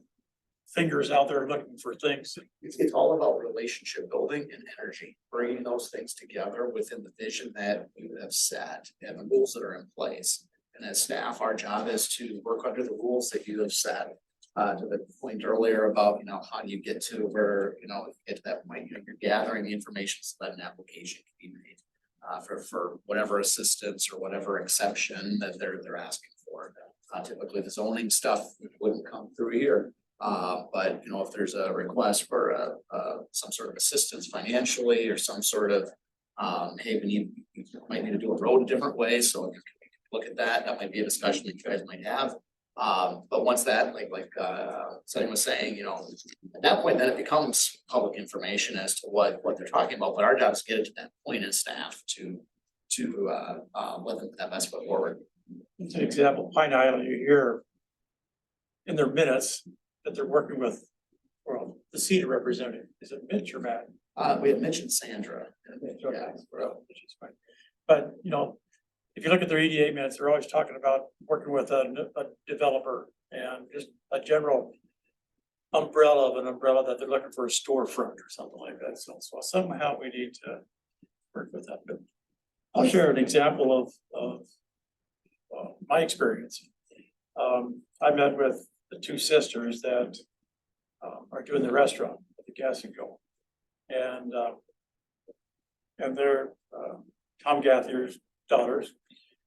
fingers out there looking for things. It's all about relationship building and energy, bringing those things together within the vision that you have set and the rules that are in place. And as staff, our job is to work under the rules that you have set. To the point earlier about, how do you get to where, get to that point, you're gathering the information so that an application can be made. For whatever assistance or whatever exception that they're asking for. Typically the zoning stuff wouldn't come through here. But you know, if there's a request for some sort of assistance financially or some sort of, hey, you might need to do a road a different way, so if you can look at that, that might be a discussion that you guys might have. But once that, like Sonny was saying, you know, at that point, then it becomes public information as to what they're talking about, but our job is to get it to that point as staff to let them put that best foot forward. It's an example, Pine Island, you hear in their minutes that they're working with, well, the CETA representative, is it Mitch or Matt? We had mentioned Sandra. Okay, well, which is fine. But, you know, if you look at their EDA minutes, they're always talking about working with a developer and just a general umbrella of an umbrella that they're looking for a storefront or something like that. So somehow we need to work with that. But I'll share an example of my experience. I met with the two sisters that are doing the restaurant at the Gas and Go. And they're Tom Gathier's daughters.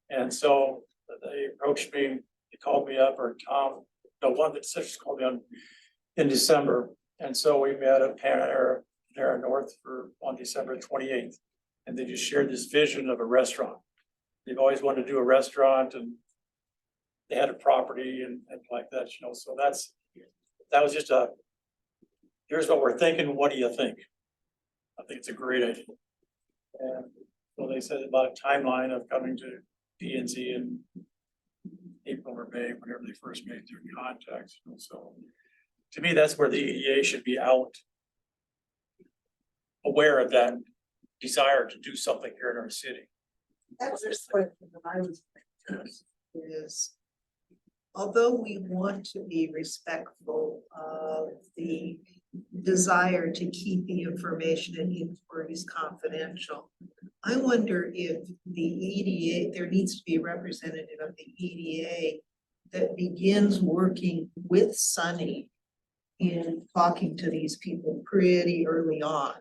And so they approached me, they called me up, or Tom, no, one of the sisters called me in December. And so we met at Panera North on December 28th. And they just shared this vision of a restaurant. They've always wanted to do a restaurant, and they had a property and like that, you know, so that was just here's what we're thinking, what do you think? I think it's a great idea. And so they said about a timeline of coming to P and Z in April or May, whenever they first made their contacts, you know, so to me, that's where the EDA should be out, aware of that desire to do something here in our city. That's the question that I was thinking is, although we want to be respectful of the desire to keep the information and inquiries confidential, I wonder if the EDA, there needs to be a representative of the EDA that begins working with Sunny in talking to these people pretty early on.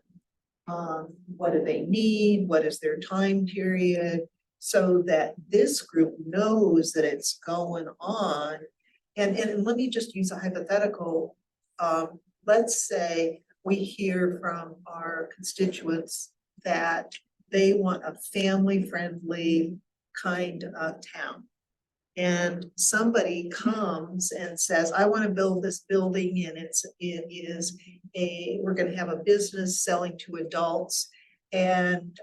What do they need? What is their time period? So that this group knows that it's going on. And let me just use a hypothetical. Let's say we hear from our constituents that they want a family-friendly kind of town. And somebody comes and says, I want to build this building, and we're going to have a business selling to adults. And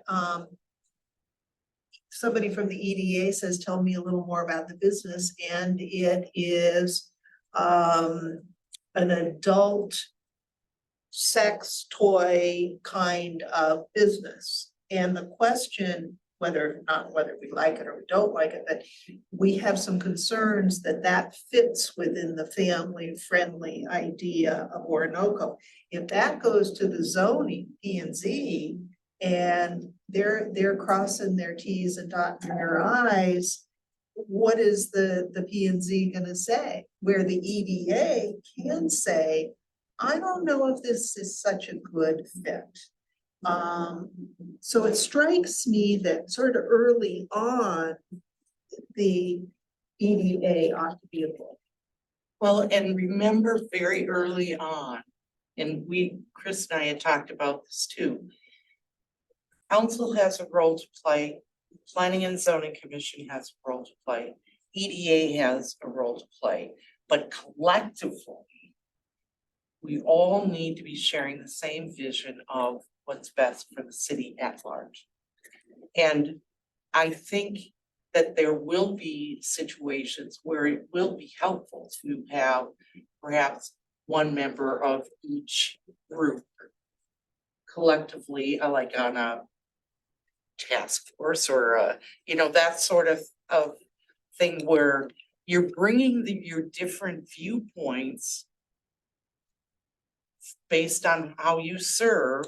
somebody from the EDA says, tell me a little more about the business. And it is an adult sex toy kind of business. And the question, whether we like it or we don't like it, but we have some concerns that fits within the family-friendly idea of Orinoco. If that goes to the zoning P and Z, and they're crossing their T's and dotting their I's, what is the P and Z gonna say? Where the EDA can say, I don't know if this is such a good fit. So it strikes me that sort of early on, the EDA ought to be involved. Well, and remember very early on, and Chris and I had talked about this too. Council has a role to play, Planning and Zoning Commission has a role to play, EDA has a role to play, but collectively, we all need to be sharing the same vision of what's best for the city at large. And I think that there will be situations where it will be helpful to have perhaps one member of each group collectively, like on a task force or that sort of thing where you're bringing your different viewpoints based on how you serve,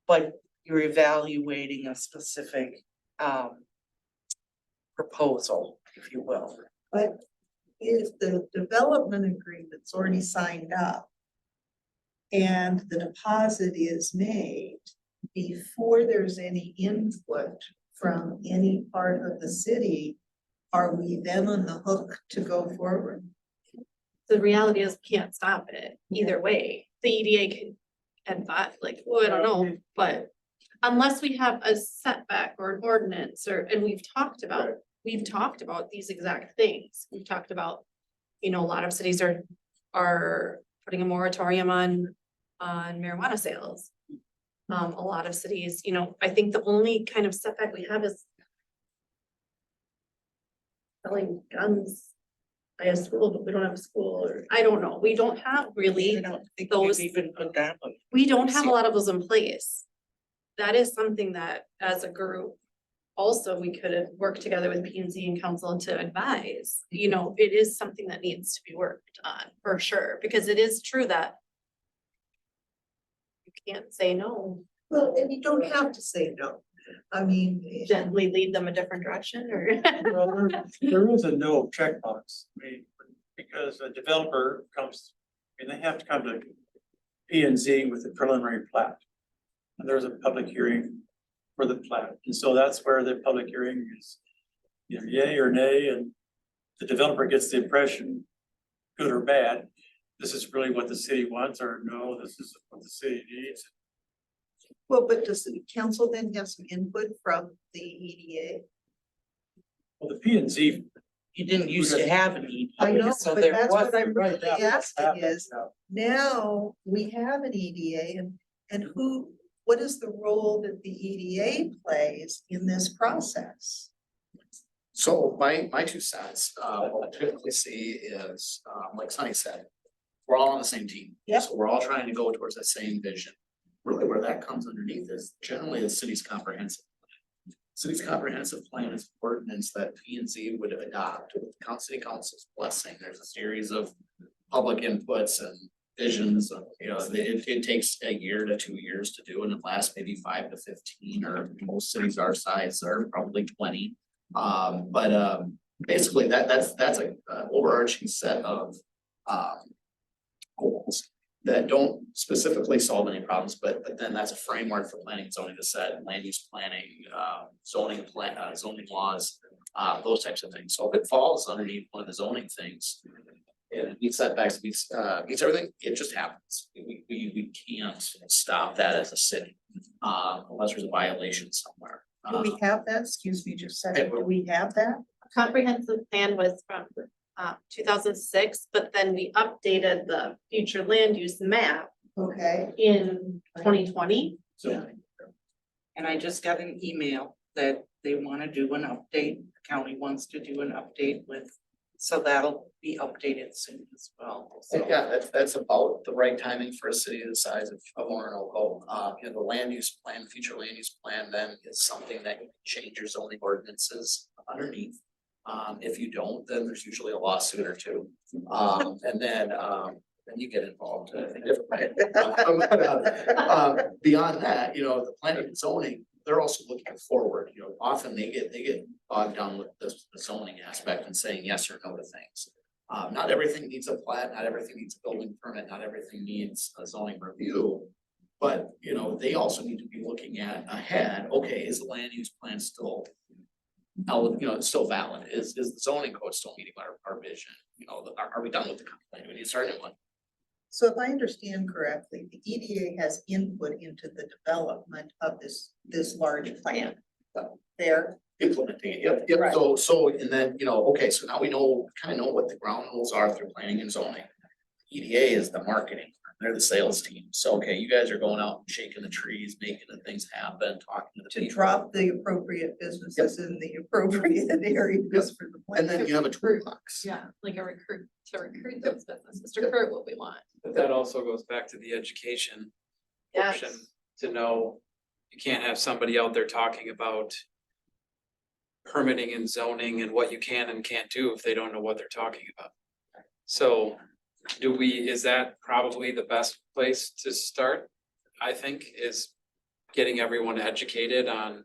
but you're evaluating a specific proposal, if you will. But if the development agreement's already signed up and the deposit is made before there's any input from any part of the city, are we then on the hook to go forward? The reality is we can't stop it either way. The EDA can advise, like, well, I don't know, but unless we have a setback or an ordinance or, and we've talked about these exact things. We've talked about, you know, a lot of cities are putting a moratorium on marijuana sales. A lot of cities, you know, I think the only kind of setback we have is selling guns by a school, but we don't have a school, or I don't know. We don't have really, I don't think those- we've even put that one. we don't have a lot of those in place. That is something that as a group, also we could have worked together with P and Z and council to advise, you know, it is something that needs to be worked on for sure, because it is true that you can't say no, Well, and you don't have to say no. I mean. gently lead them a different direction or. Well, there is a no checkbox, I mean, because a developer comes, and they have to come to P and Z with the preliminary plat. And there's a public hearing for the plat, and so that's where the public hearing is either yay or nay, and the developer gets the impression, good or bad, this is really what the city wants, or no, this is what the city needs. Well, but does the council then have some input from the EDA? Well, the P and Z. You didn't used to have an EDA. I know, so but there that's was- what I'm Right, really that was asking happening is, now. now we have an EDA and what is the role that the EDA plays in this process? So my 2 cents, what I typically see is, like Sunny said, we're all on the same team. Yep. So we're all trying to go towards that same vision. Really where that comes underneath is generally the city's comprehensive. Plan. City's comprehensive plan is ordinance that P and Z would adopt with the city council's blessing. There's a series of public inputs and visions of, you know, it takes a year to 2 years to do, and it lasts maybe 5 to 15, or most cities our size are probably 20. Basically that's a overarching set of goals that don't specifically solve any problems, but then that's a framework for planning and zoning to set land use planning, zoning laws, those types of things. So if it falls underneath one of the zoning things, and it meets setbacks, meets everything, it just happens. We can't stop that as a city, unless there's a violation somewhere. Do we have that? Excuse me just a second. Do we have that? Comprehensive plan was from 2006, but then we updated the future land use map Okay. in 2020. So, And I just got an email that they want to do an update, the county wants to do an update with, so that'll be updated soon as well. So Yeah, that's about the right timing for a city the size of Orinoco. You know, the land use plan, future land use plan then is something that you can change your zoning ordinances underneath. If you don't, then there's usually a lawsuit or two. And then you get involved in anything different. Beyond that, you know, the planning and zoning, they're also looking forward, you know, often they get bogged down with the zoning aspect and saying yes or no to things. Not everything needs a plat, not everything needs a building permit, not everything needs a zoning review. But, you know, they also need to be looking at ahead, okay, is the land use plan still still valid? Is the zoning code still meeting our vision? You know, are we done with the comp plan? Do we need to start a new one? So if I understand correctly, the EDA has input into the development of this large plan. There, Implementing it, yep. Right. So, and then, you know, okay, so now we kind of know what the ground rules are through planning and zoning. EDA is the marketing, they're the sales team. So, okay, you guys are going out and shaking the trees, making the things happen, talking to the to people. drop the appropriate businesses in the appropriate areas for the plan. And then you have a toolbox. Yeah, like to recruit those businesses, to recruit what we want. But that also goes back to the education portion, to know you can't have somebody out there talking about permitting and zoning and what you can and can't do if they don't know what they're talking about. So is that probably the best place to start? I think is getting everyone educated on,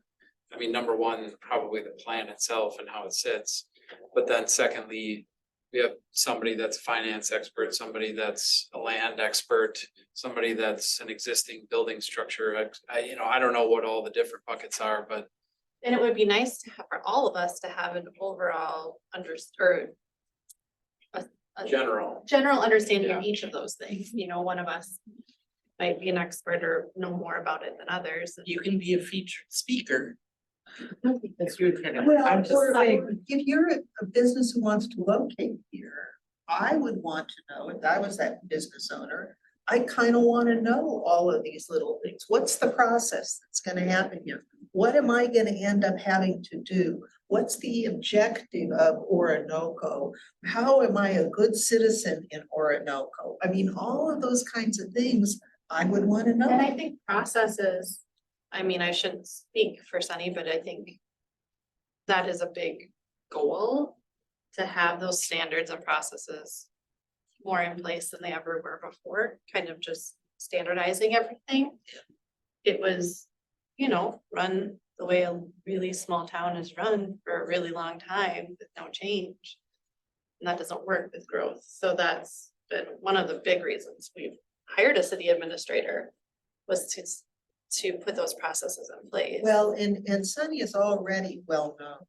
I mean, number one, probably the plan itself and how it sits. But then secondly, we have somebody that's a finance expert, somebody that's a land expert, somebody that's an existing building structure. I don't know what all the different buckets are, but And it would be nice to have, for all of us to have an overall General. general understanding Yeah. of each of those things, you know, one of us might be an expert or know more about it than others. You can be a featured speaker. That's your kind of, Well, I'm just or saying. if you're a business who wants to locate here, I would want to know, if I was that business owner, I kind of want to know all of these little things. What's the process that's gonna happen here? What am I gonna end up having to do? What's the objective of Orinoco? How am I a good citizen in Orinoco? I mean, all of those kinds of things I would want to know. And I think processes, I mean, I shouldn't speak for Sunny, but I think that is a big goal, to have those standards and processes more in place than they ever were before, kind of just standardizing everything. It was, you know, run the way a really small town is run for a really long time with no change. And that doesn't work with growth. So that's been one of the big reasons we've hired a city administrator, was to put those processes in place. Well, and Sunny is already well known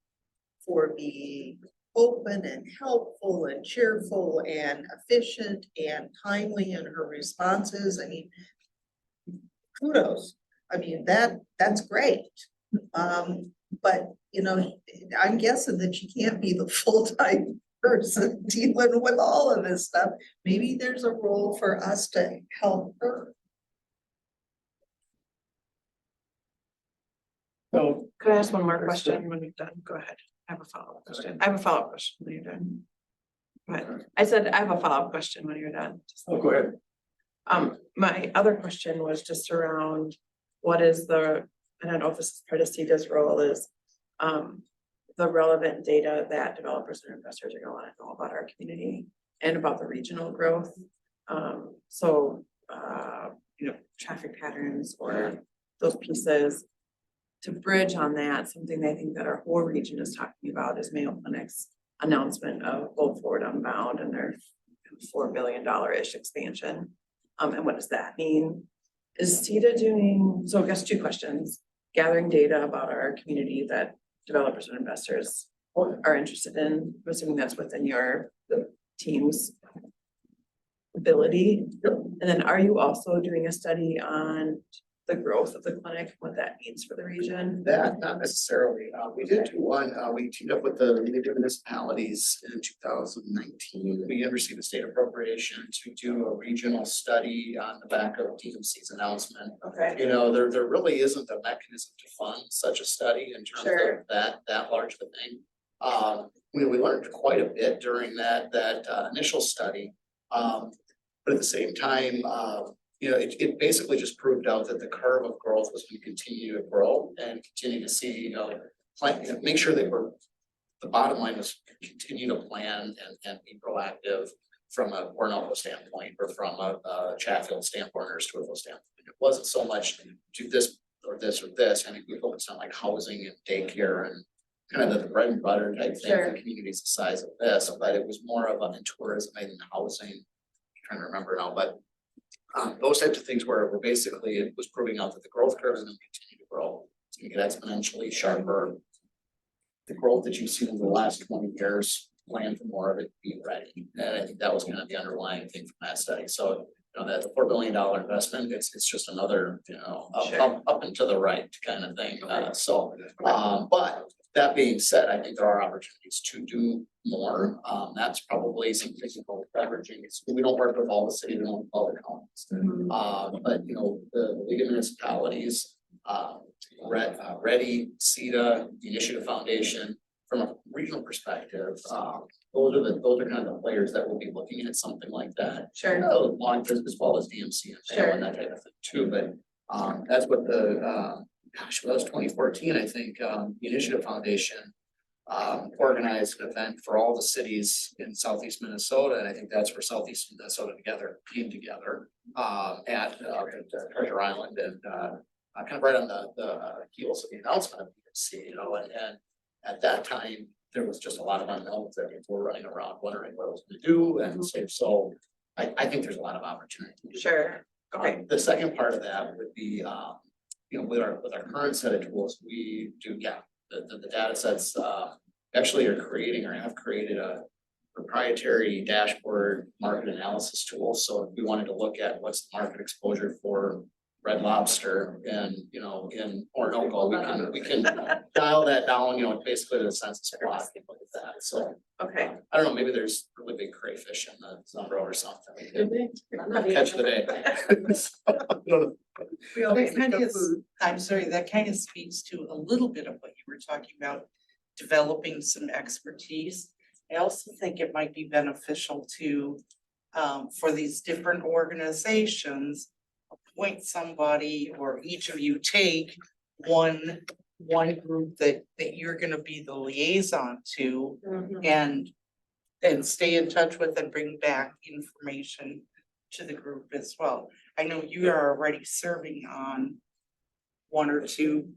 for being open and helpful and cheerful and efficient and timely in her responses. I mean, kudos. I mean, that's great. But you know, I'm guessing that she can't be the full-time person dealing with all of this stuff. Maybe there's a role for us to help her. So Could I ask one more question when you're done? Go ahead. I have a follow-up question. I have a follow-up question when you're done. Go ahead. I said I have a follow-up question when you're done. go ahead. My other question was just around what is I don't know if this is part of CEDA's role, is the relevant data that developers and investors are gonna wanna know about our community and about the regional growth. So, you know, traffic patterns or those pieces. To bridge on that, something I think that our whole region is talking about is Mayo Clinic's announcement of Go Forward Unbound and their $4 billion-ish expansion. And what does that mean? Is CEDA doing, so I guess two questions, gathering data about our community that developers and investors are interested in, I'm assuming that's within the team's ability. And then are you also doing a study on the growth of the clinic, what that means for the region? That, not necessarily. We did do one, we teamed up with the League of Municipalities in 2019. We had received a state appropriation to do a regional study on the back of DMC's announcement. Okay, You know, there really isn't a mechanism to fund such a study in terms Sure. of that large of a thing. We learned quite a bit during that initial study. But at the same time, you know, it basically just proved out that the curve of growth was going to continue to grow and continue to see, you know, make sure that the bottom line was continue to plan and be proactive from a Orinoco standpoint or from a Chatfield standpoint or a Stewartville standpoint. It wasn't so much do this or this or this. I mean, we focused on like housing and daycare and kind of the bread and butter type thing Sure. for communities the size of this, but it was more of in tourism and housing. I'm trying to remember now, but those types of things where basically it was proving out that the growth curve is going to continue to grow. It's going to get exponentially sharper. The growth that you've seen in the last 20 years, plan for more of it, be ready. And I think that was kind of the underlying thing from that study. So, you know, that the $4 billion investment, it's just another, you know, up and to the right kind of thing. But that being said, I think there are opportunities to do more. That's probably something called leveraging. We don't work with all the cities, we don't work with all the counties. But you know, the League of Municipalities, Ready, CEDA, the Initiative Foundation, from a regional perspective, those are kind of the players that will be looking at something like that. sure. Long as well as DMC and Mayo and that type of thing too, but that's what gosh, well, that was 2014, I think, the Initiative Foundation organized an event for all the cities in Southeast Minnesota, and I think that's where Southeast Minnesota came together at Treasure Island and kind of right on the heels of the announcement of DMC, you know, and at that time, there was just a lot of unknowns that people were running around wondering what it was going to do, and so I think there's a lot of opportunity. Sure, okay, The second part of that would be, you know, with our current set of tools, we do, the data sets, actually are creating or have created a proprietary dashboard market analysis tool. So if we wanted to look at what's the market exposure for Red Lobster and, you know, in Orinoco, we can dial that down, you know, basically the census plot, look at that. So Okay. I don't know, maybe there's really big crayfish in the Zumbro or something. We could catch the day. I don't know. We always That think kind of of, food. I'm sorry, that kind of speaks to a little bit of what you were talking about, developing some expertise. I also think it might be beneficial to, for these different organizations, appoint somebody or each of you take one group that you're gonna be the liaison to and stay in touch with and bring back information to the group as well. I know you are already serving on one or two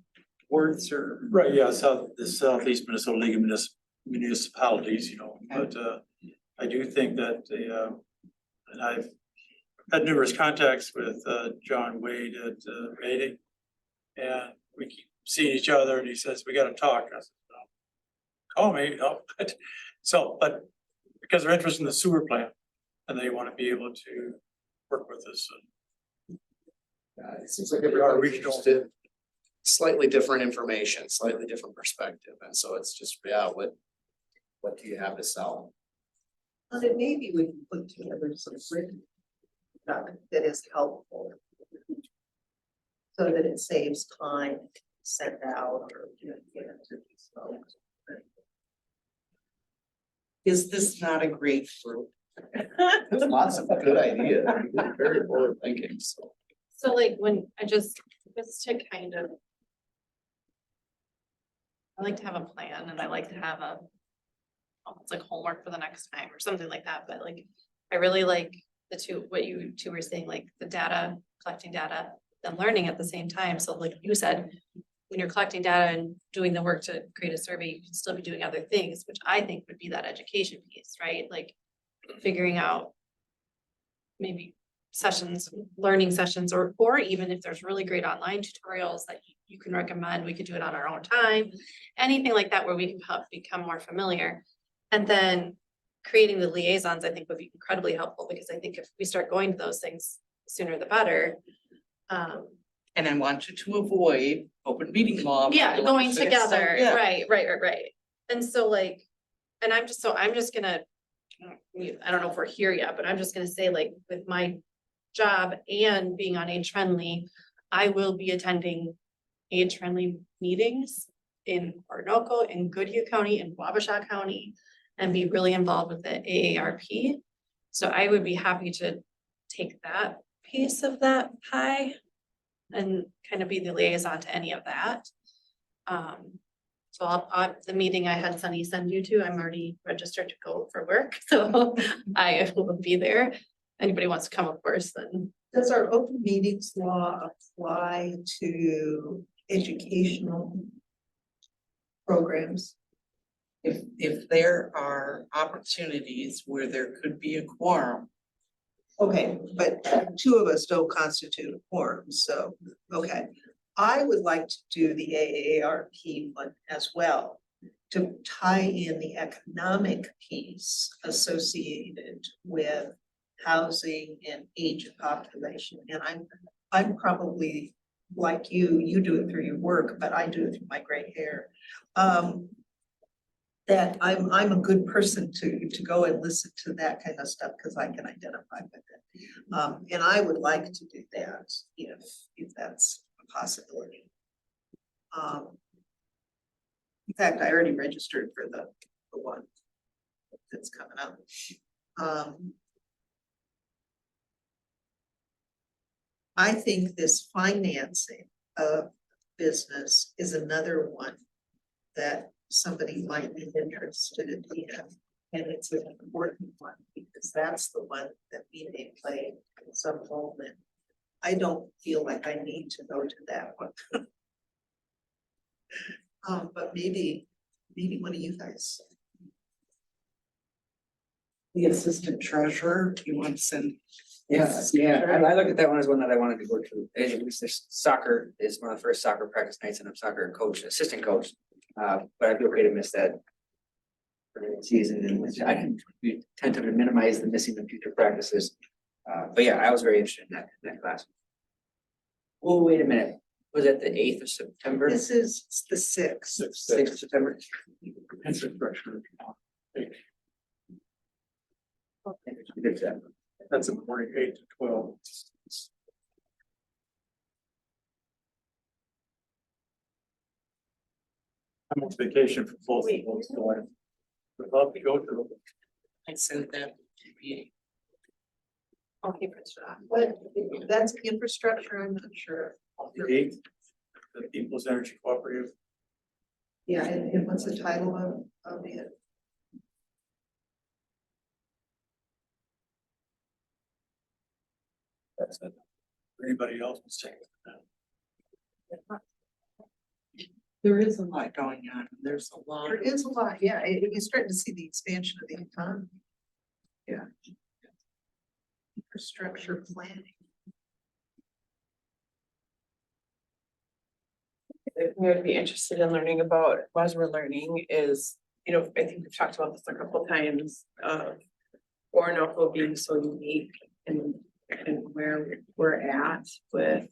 boards or. Right, yeah, the Southeast Minnesota League of Municipalities, you know, but I do think that and I've had numerous contacts with John Wade at Rating. And we keep seeing each other and he says, we gotta talk. I said, no. Call me, no, but because they're interested in the sewer plant and they want to be able to work with us. It seems like everybody's interested, slightly different information, slightly different perspective, and so it's just, yeah, what do you have to sell? Well, then maybe we can put together some written document that is helpful. So that it saves time, send out or, you know, get it to these folks. Is this not a great group? There's lots of good ideas, very forward thinking, so. So like when just to kind of. I like to have a plan and I like to have a. Almost like homework for the next time or something like that, but like, I really like what you two were saying, like the data, collecting data, and learning at the same time. So like you said, when you're collecting data and doing the work to create a survey, you can still be doing other things, which I think would be that education piece, right? Like figuring out maybe sessions, learning sessions, or even if there's really great online tutorials that you can recommend, we could do it on our own time. Anything like that where we can help become more familiar. And then creating the liaisons, I think would be incredibly helpful because I think if we start going to those things sooner the better. And I want you to avoid open meeting law. Yeah, going violations. together, Yeah. right. And so like, and I'm just gonna, I don't know if we're here yet, but I'm just gonna say like with my job and being on Age Friendly, I will be attending Age Friendly meetings in Orinoco, in Goodhue County, in Wabasha County, and be really involved with the AARP. So I would be happy to take that piece of that pie and kind of be the liaison to any of that. So the meeting I had Sunny send you to, I'm already registered to go for work, so I will be there. Anybody wants to come, of course, then. Does our open meetings law apply to educational programs? If there are opportunities where there could be a quorum, Okay, but two of us don't constitute a quorum, so, okay. I would like to do the AARP one as well, to tie in the economic piece associated with housing and age of population. And I'm probably like you do it through your work, but I do it through my gray hair. That I'm a good person to go and listen to that kind of stuff because I can identify with it. And I would like to do that if that's a possibility. In fact, I already registered for the one that's coming up. I think this financing of business is another one that somebody might be interested in. And it's an important one because that's the one that we may play some role in. I don't feel like I need to go to that one. But maybe one of you guys. the assistant treasurer, you want to send. Yes, yeah, I look at that one as one that I wanted to go to. There's soccer is one of the first soccer practice nights and I'm soccer coach, assistant coach. But I'd be okay to miss that season, and we tend to minimize the missing of future practices. But yeah, I was very interested in that class. Oh, wait a minute, was it the 8th of September? This is the sixth. 6th of September? Infrastructure. Good job. That's a 8 to 12. I'm on vacation for both of those, so I would love to go to them. I sent that. Okay, Prince John. What, that's infrastructure, I'm not sure. The 8th, the People's Energy Cooperative. Yeah, and what's the title of it? That's it. Anybody else was saying that? There is a lot going on. There's a lot. There is a lot, yeah, you're starting to see the expansion of the economy. Yeah. Infrastructure planning. If we would be interested in learning about, as we're learning is, you know, I think we've talked about this a couple times of Orinoco being so unique and where we're at with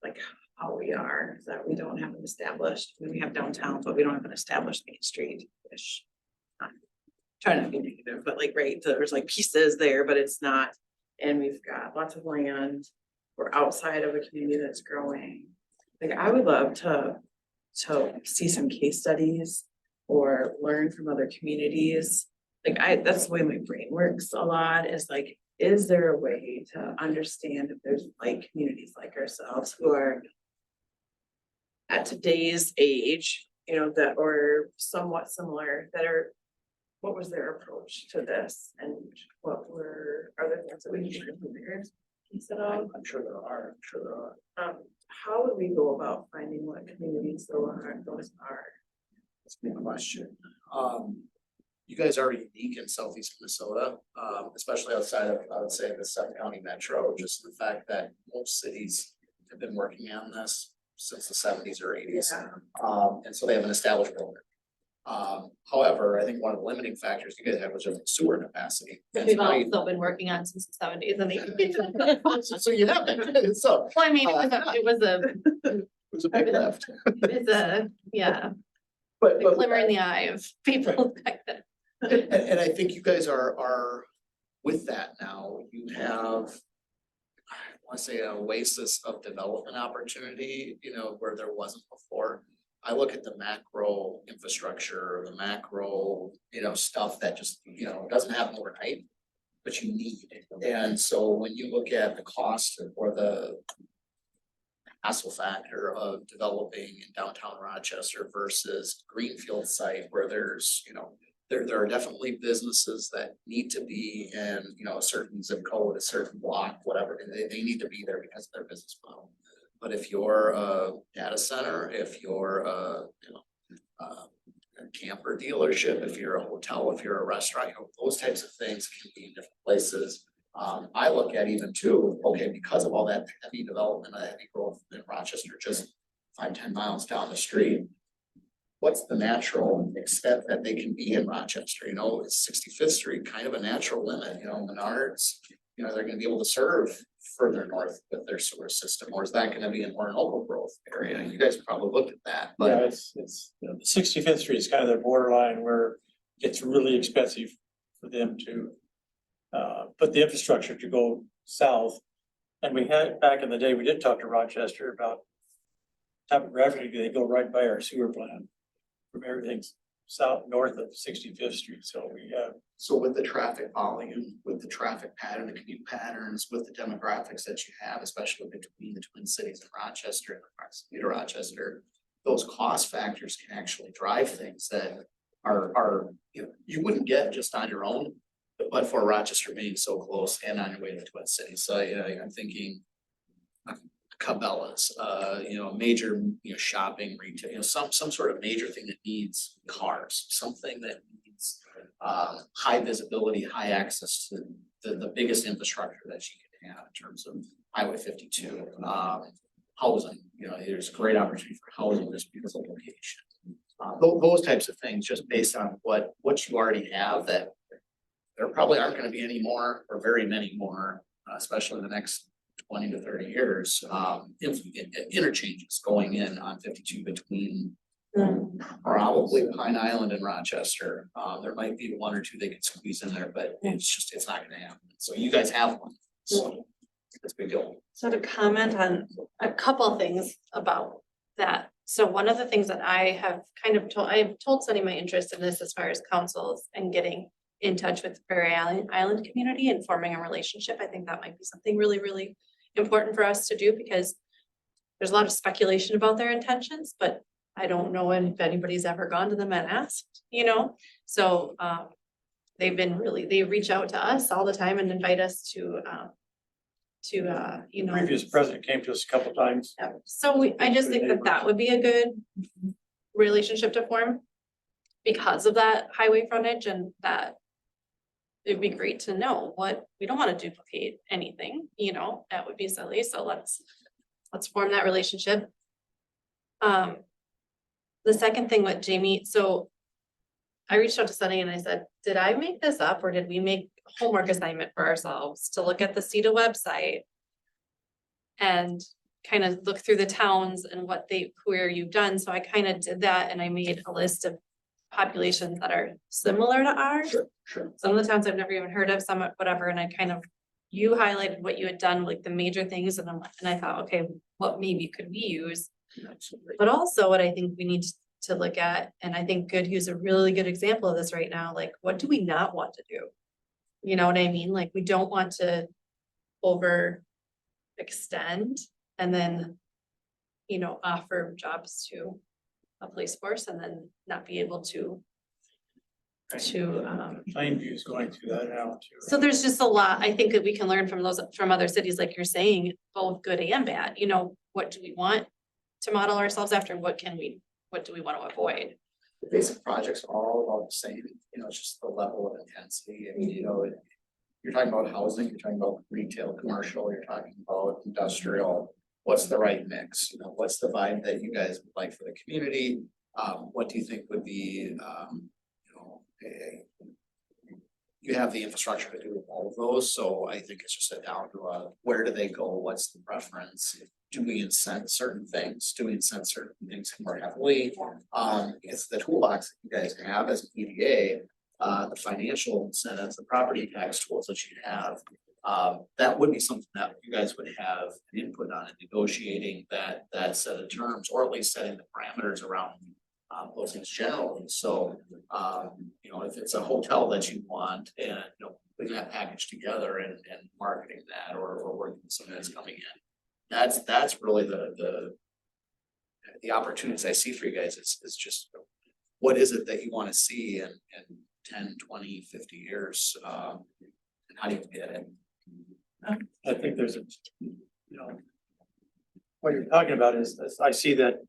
like how we are, is that we don't have an established, I mean, we have downtown, but we don't have an established Main Street-ish. Trying to be negative, but like, right, there's like pieces there, but it's not, and we've got lots of land. We're outside of a community that's growing. Like, I would love to see some case studies or learn from other communities. Like, that's the way my brain works a lot, is like, is there a way to understand if there's like communities like ourselves who are at today's age, you know, that or somewhat similar, that are, what was their approach to this, and what were other things that we need to consider instead of? I'm sure there are, How would we go about finding what communities those are? That's a good question. You guys are unique in southeast Minnesota, especially outside of, I would say, the Sutton County Metro, just the fact that most cities have been working on this since the 70s or 80s. Yeah. And so they have an established program. However, I think one of the limiting factors you guys have was just sewer capacity. And We've now you- also been working on since the 70s and 80s. So you have been, so Well, I mean, it was a, it was a big lift. it's a, yeah, But, a but glimmer in the eye of people back then. And I think you guys are with that now, you have. I wanna say an oasis of development opportunity, you know, where there wasn't before. I look at the macro infrastructure, the macro, you know, stuff that just, you know, doesn't happen overnight. But you need it, and so when you look at the cost or the hassle factor of developing in downtown Rochester versus greenfield site where there's, you know, there are definitely businesses that need to be in, you know, a certain zip code, a certain block, whatever, and they need to be there because of their business model. But if you're a data center, if you're a, you know, a camper dealership, if you're a hotel, if you're a restaurant, you know, those types of things can be in different places. I look at even too, okay, because of all that heavy development, heavy growth in Rochester, just 5-10 miles down the street. What's the natural extent that they can be in Rochester? You know, is 65th Street kind of a natural limit, you know, Menards, you know, they're gonna be able to serve further north with their sewer system, or is that gonna be an Orinoco growth area? You guys probably looked at that, Yeah, but it's, you know, 65th Street is kind of the borderline where it's really expensive for them to put the infrastructure to go south. And we had, back in the day, we did talk to Rochester about topographically, they go right by our sewer plant from everything's south, north of 65th Street, so we have. so with the traffic volume, with the traffic pattern, the commute patterns, with the demographics that you have, especially between the Twin Cities and Rochester and the proximity to Rochester, those cost factors can actually drive things that are, you know, you wouldn't get just on your own, but for Rochester being so close and on your way to Twin Cities. So, you know, I'm thinking Cabela's, you know, major, you know, shopping, retail, you know, some sort of major thing that needs cars, something that needs high visibility, high access to the biggest infrastructure that you can have in terms of Highway 52. housing, there's great opportunity for housing just because of location. Those types of things, just based on what you already have, that there probably aren't gonna be any more or very many more, especially in the next 20 to 30 years, interchanges going in on 52 between probably Pine Island and Rochester. There might be one or two they could squeeze in there, but it's not gonna happen. So you guys have one, so it's a big deal. So to comment on a couple things about that. So one of the things that I have I've told Sunny my interest in this as far as councils and getting in touch with the Prairie Island community and forming a relationship. I think that might be something really, really important for us to do, because there's a lot of speculation about their intentions, but I don't know if anybody's ever gone to them and asked, So they reach out to us all the time and invite us to Previous president came to us a couple times. yeah, so I just think that would be a good relationship to form because of that highway frontage, and that it'd be great to know we don't want to duplicate anything, that would be silly. So let's form that relationship. The second thing with Jamie, so I reached out to Sunny and I said, did I make this up, or did we make homework assignment for ourselves to look at the CETA website and kind of look through the towns and where you've done? So I kind of did that, and I made a list of populations that are similar to ours. Sure. Some of the towns I've never even heard of, some whatever, and you highlighted what you had done, like the major things, and I thought, okay, what maybe could we use? But also what I think we need to look at, and I think Goodhue is a really good example of this right now, like, what do we not want to do? You know what I mean? Like, we don't want to overextend and then, offer jobs to a police force and then not be able to Plainview is going through that now too. so there's just a lot, I think, that we can learn from other cities, like you're saying, both good and bad. What do we want to model ourselves after? What do we want to avoid? The basic projects are all about the same, it's just the level of intensity. I mean, you're talking about housing, you're talking about retail, commercial, you're talking about industrial. What's the right mix? What's the vibe that you guys would like for the community? What do you think would be, you have the infrastructure to do all of those, so I think it's just down to where do they go? What's the preference? Do we incent certain things? Do we incent certain things more heavily? It's the toolbox that you guys have as an EDA, the financial incentives, the property tax tools that you have. That would be something that you guys would have an input on in negotiating that set of terms, or at least setting the parameters around those things generally. So, if it's a hotel that you want, and putting that package together and marketing that, or working with someone that's coming in, that's really the opportunities I see for you guys. Is just what is it that you want to see in 10, 20, 50 years, and how do you get it? I think there's what you're talking about is I see that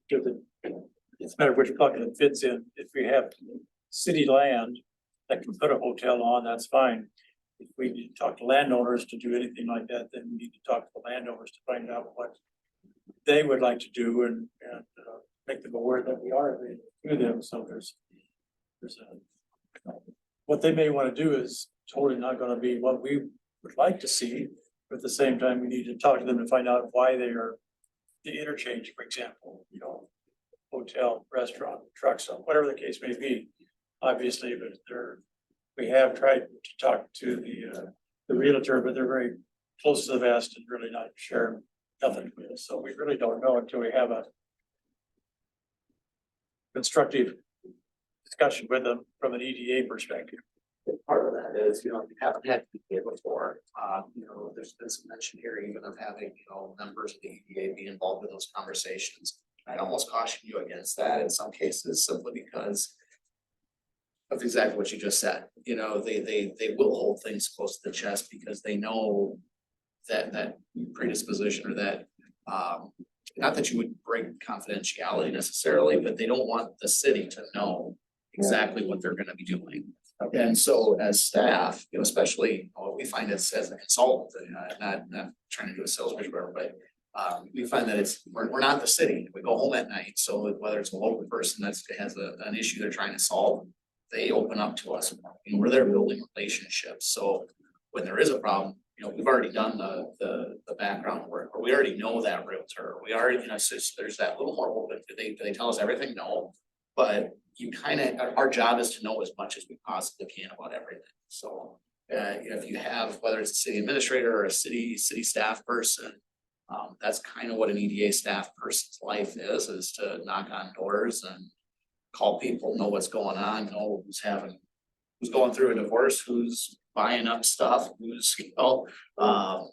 it's a matter of which bucket it fits in. If we have city land that can put a hotel on, that's fine. If we need to talk to landowners to do anything like that, then we need to talk to the landowners to find out what they would like to do and make them aware that we are to them. So there's what they may want to do is totally not going to be what we would like to see. But at the same time, we need to talk to them to find out why they are the interchange, for example, hotel, restaurant, truck stop, whatever the case may be. Obviously, but we have tried to talk to the realtor, but they're very close to the vest and really not sharing nothing with us. So we really don't know until we have a constructive discussion with them from an EDA perspective. Part of that is, if you haven't had EDA before, there's been some mention here even of having, members of the EDA be involved in those conversations. I'd almost caution you against that in some cases, simply because of exactly what you just said. They will hold things close to the chest because they know that predisposition, or that, not that you would break confidentiality necessarily, but they don't want the city to know exactly what they're gonna be doing. And so as staff, especially, we find it as a consultant, not trying to do a sales pitch, but We find that we're not the city, we go home at night, so whether it's a local person that has an issue they're trying to solve, they open up to us, and we're there building relationships, so when there is a problem, you know, we've already done the background work, or we already know that realtor, we already, you know, so there's that little more open, do they tell us everything? No. But you our job is to know as much as we possibly can about everything, so. If you have, whether it's a city administrator or a city staff person, that's kind of what an EDA staff person's life is to knock on doors and call people, know what's going on, know who's going through a divorce, who's buying up stuff, who's, you know,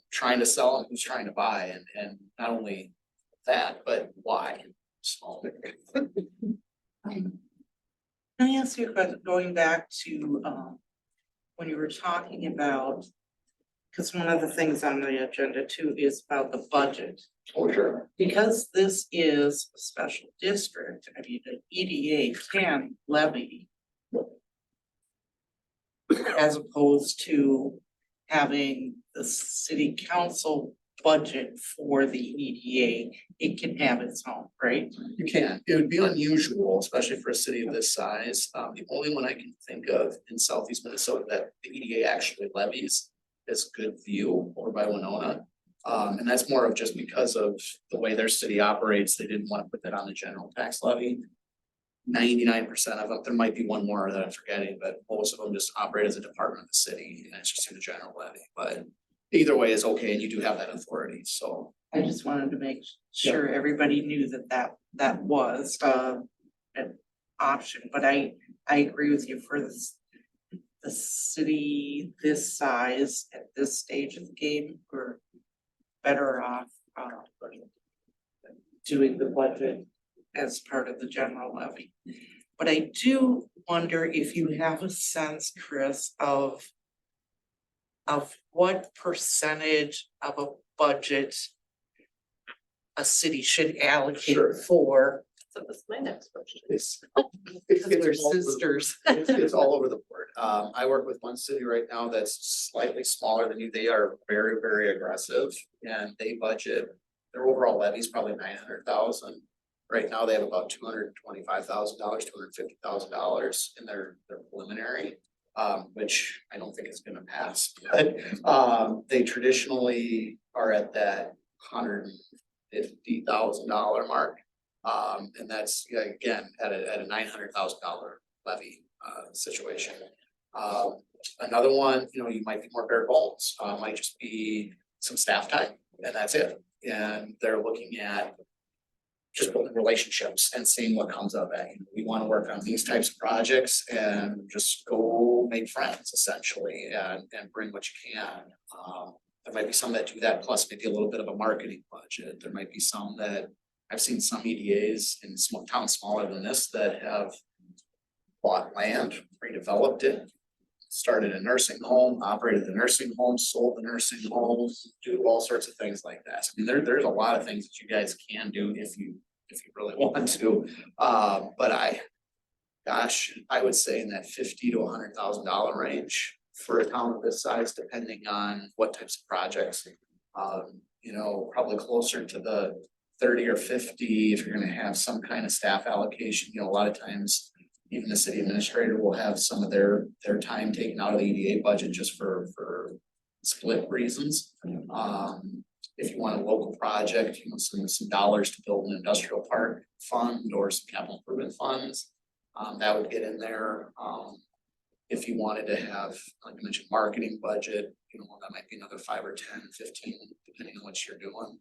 trying to sell and who's trying to buy, and not only that, but why. So. Can I ask you a question, going back to, when you were talking about, because one of the things on the agenda too is about the budget. For sure. Because this is a special district, I mean, the EDA can levy. As opposed to having the city council budget for the EDA, it can have its own, right? You can, it would be unusual, especially for a city of this size. The only one I can think of in southeast Minnesota that the EDA actually levies is Goodview over by Winona. And that's more of just because of the way their city operates, they didn't want to put that on the general tax levy. 99% of them, there might be one more that I'm forgetting, but most of them just operate as a department of the city, and it's just through the general levy, but either way is okay, and you do have that authority, so. I just wanted to make sure everybody knew that was an option, but I agree with you for the city this size at this stage of the game, we're better off doing the budget as part of the general levy. But I do wonder if you have a sense, Chris, of what percentage of a budget a city should allocate Sure. for. So that's my next question. It's Because we're all over the- sisters. It's all over the board. I work with one city right now that's slightly smaller than you. They are very, very aggressive, and they budget, their overall levy is probably 900,000. Right now, they have about $225,000, $250,000 in their preliminary, which I don't think is gonna pass. But they traditionally are at that $150,000 mark. And that's, again, at a $900,000 levy situation. Another one, you know, you might be more bare bones, might just be some staff time, and that's it. And they're looking at just building relationships and seeing what comes of it. We want to work on these types of projects and just go make friends essentially and bring what you can. There might be some that do that, plus maybe a little bit of a marketing budget. There might be some that I've seen some EDAs in small towns smaller than this that have bought land, redeveloped it, started a nursing home, operated the nursing home, sold the nursing home, do all sorts of things like that. I mean, there's a lot of things that you guys can do if you really want to. But I would say in that $50,000 to $100,000 range for a town of this size, depending on what types of projects. You know, probably closer to the 30 or 50 if you're gonna have some kind of staff allocation. You know, a lot of times even the city administrator will have some of their time taken out of the EDA budget just for split reasons. If you want a local project, you know, some dollars to build an industrial park fund or some capital improvement funds, that would get in there. If you wanted to have, like I mentioned, marketing budget, you know, that might be another 5 or 10, 15, depending on what you're doing.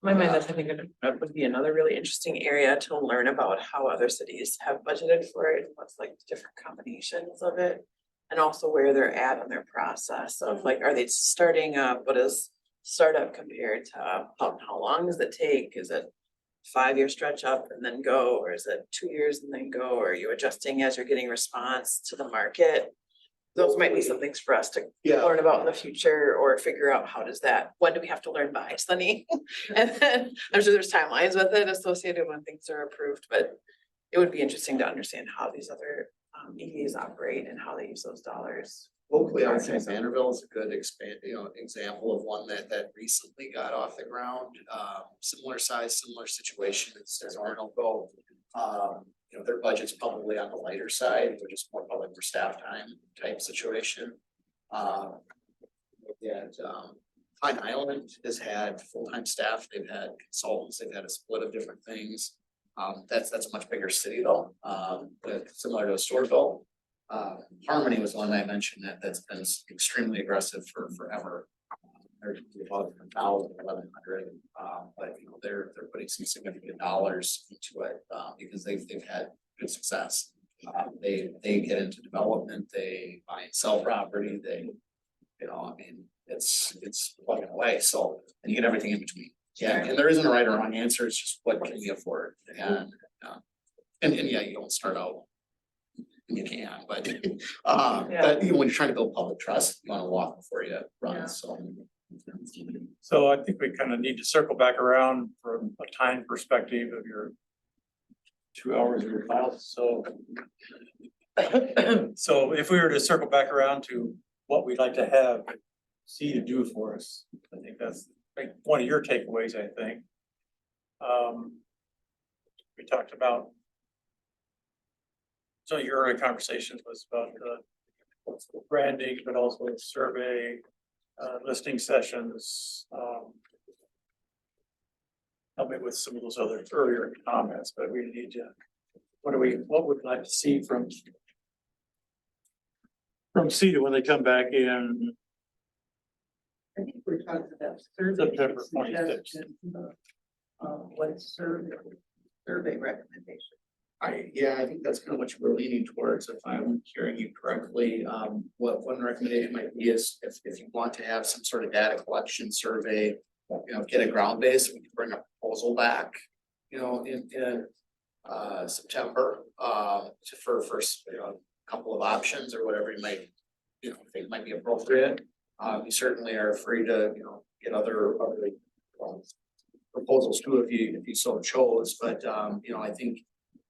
My mind, that's I think it would be another really interesting area to learn about how other cities have budgeted for it, and what's like the different combinations of it. And also where they're at in their process of like, are they starting up, what is startup compared to how long does it take? Is it 5-year stretch up and then go, or is it 2 years and then go? Or are you adjusting as you're getting response to the market? Those might be some things for us to learn about in the future, or figure out how does that, when do we have to learn by, Sunny? And then I'm sure there's timelines with it associated when things are approved, but it would be interesting to understand how these other EDAs operate and how they use those dollars. Locally, I would say Vanderbilt is a good example of one that recently got off the ground. Similar size, similar situation as Orinoco. Their budget's probably on the lighter side, which is more public for staff time type situation. Pine Island has had full-time staff, they've had consultants, they've had a split of different things. That's a much bigger city though, similar to a Storeville. Harmony was one I mentioned that's been extremely aggressive for forever. They're about 1,000, 1,100, but they're putting some significant dollars into it, because they've had good success. They get into development, they buy and sell property, it's plugging away, so, and you get everything in between. Yeah, and there isn't a right or wrong answer, it's just what can you afford, and yeah, you don't start out. You can, but when you're trying to build public trust, you wanna walk before you run, so. So I think we kind of need to circle back around from a time perspective of your 2 hours of your class, so. So if we were to circle back around to what we'd like to have C to do for us, I think that's like one of your takeaways, I think. We talked about. So your early conversations was about the branding, but also the survey, listening sessions. Help me with some of those other earlier comments, but we need to, what would we like to see from CETA when they come back in I think we're talking about survey. September 26th? What survey recommendation? I think that's kind of what you were leaning towards, if I'm hearing you correctly. What one recommendation might be is if you want to have some sort of data collection survey, get a ground base, we can bring a proposal back, in September, for a couple of options or whatever you might, think might be appropriate. You certainly are free to, get other proposals too, if you so chose, but, I think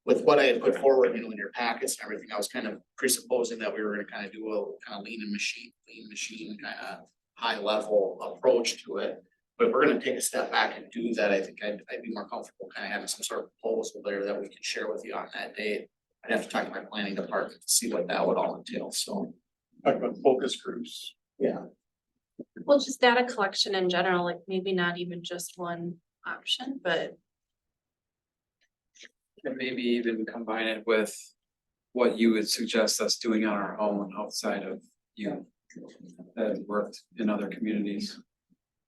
with what I had put forward, in your packets and everything, I was kind of presupposing that we were gonna kind of do a kind of lean machine kind of high level approach to it. But if we're gonna take a step back and do that, I think I'd be more comfortable kind of having some sort of proposal there that we can share with you on that date. I'd have to talk to my planning department to see what that would all entail, so. Talk about focus groups. Yeah. Well, just data collection in general, like maybe not even just one option, but And maybe even combine it with what you would suggest us doing on our own outside of you that worked in other communities.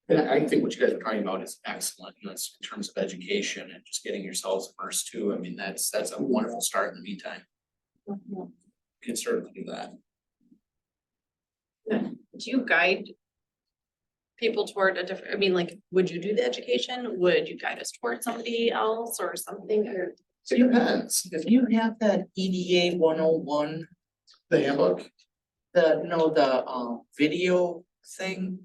And I think what you guys are talking about is excellent, it's in terms of education and just getting yourselves immersed too. I mean, that's a wonderful start in the meantime. You can certainly do that. do you guide people toward a different, I mean, like, would you do the education? Would you guide us toward somebody else or something, or? It depends. If you have that EDA 101, The handbook, the video thing,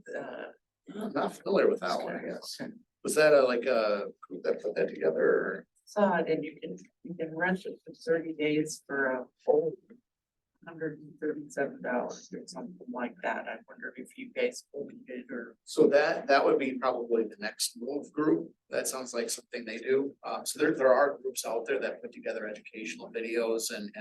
I'm not familiar with that one, I guess. Was that like a group that put that together? Or? saw it, and you can rent it for 30 days for a whole $137 or something like that. I wonder if you guys owned it or. So that would be probably the next move group. That sounds like something they do. So there are groups out there that put together educational videos and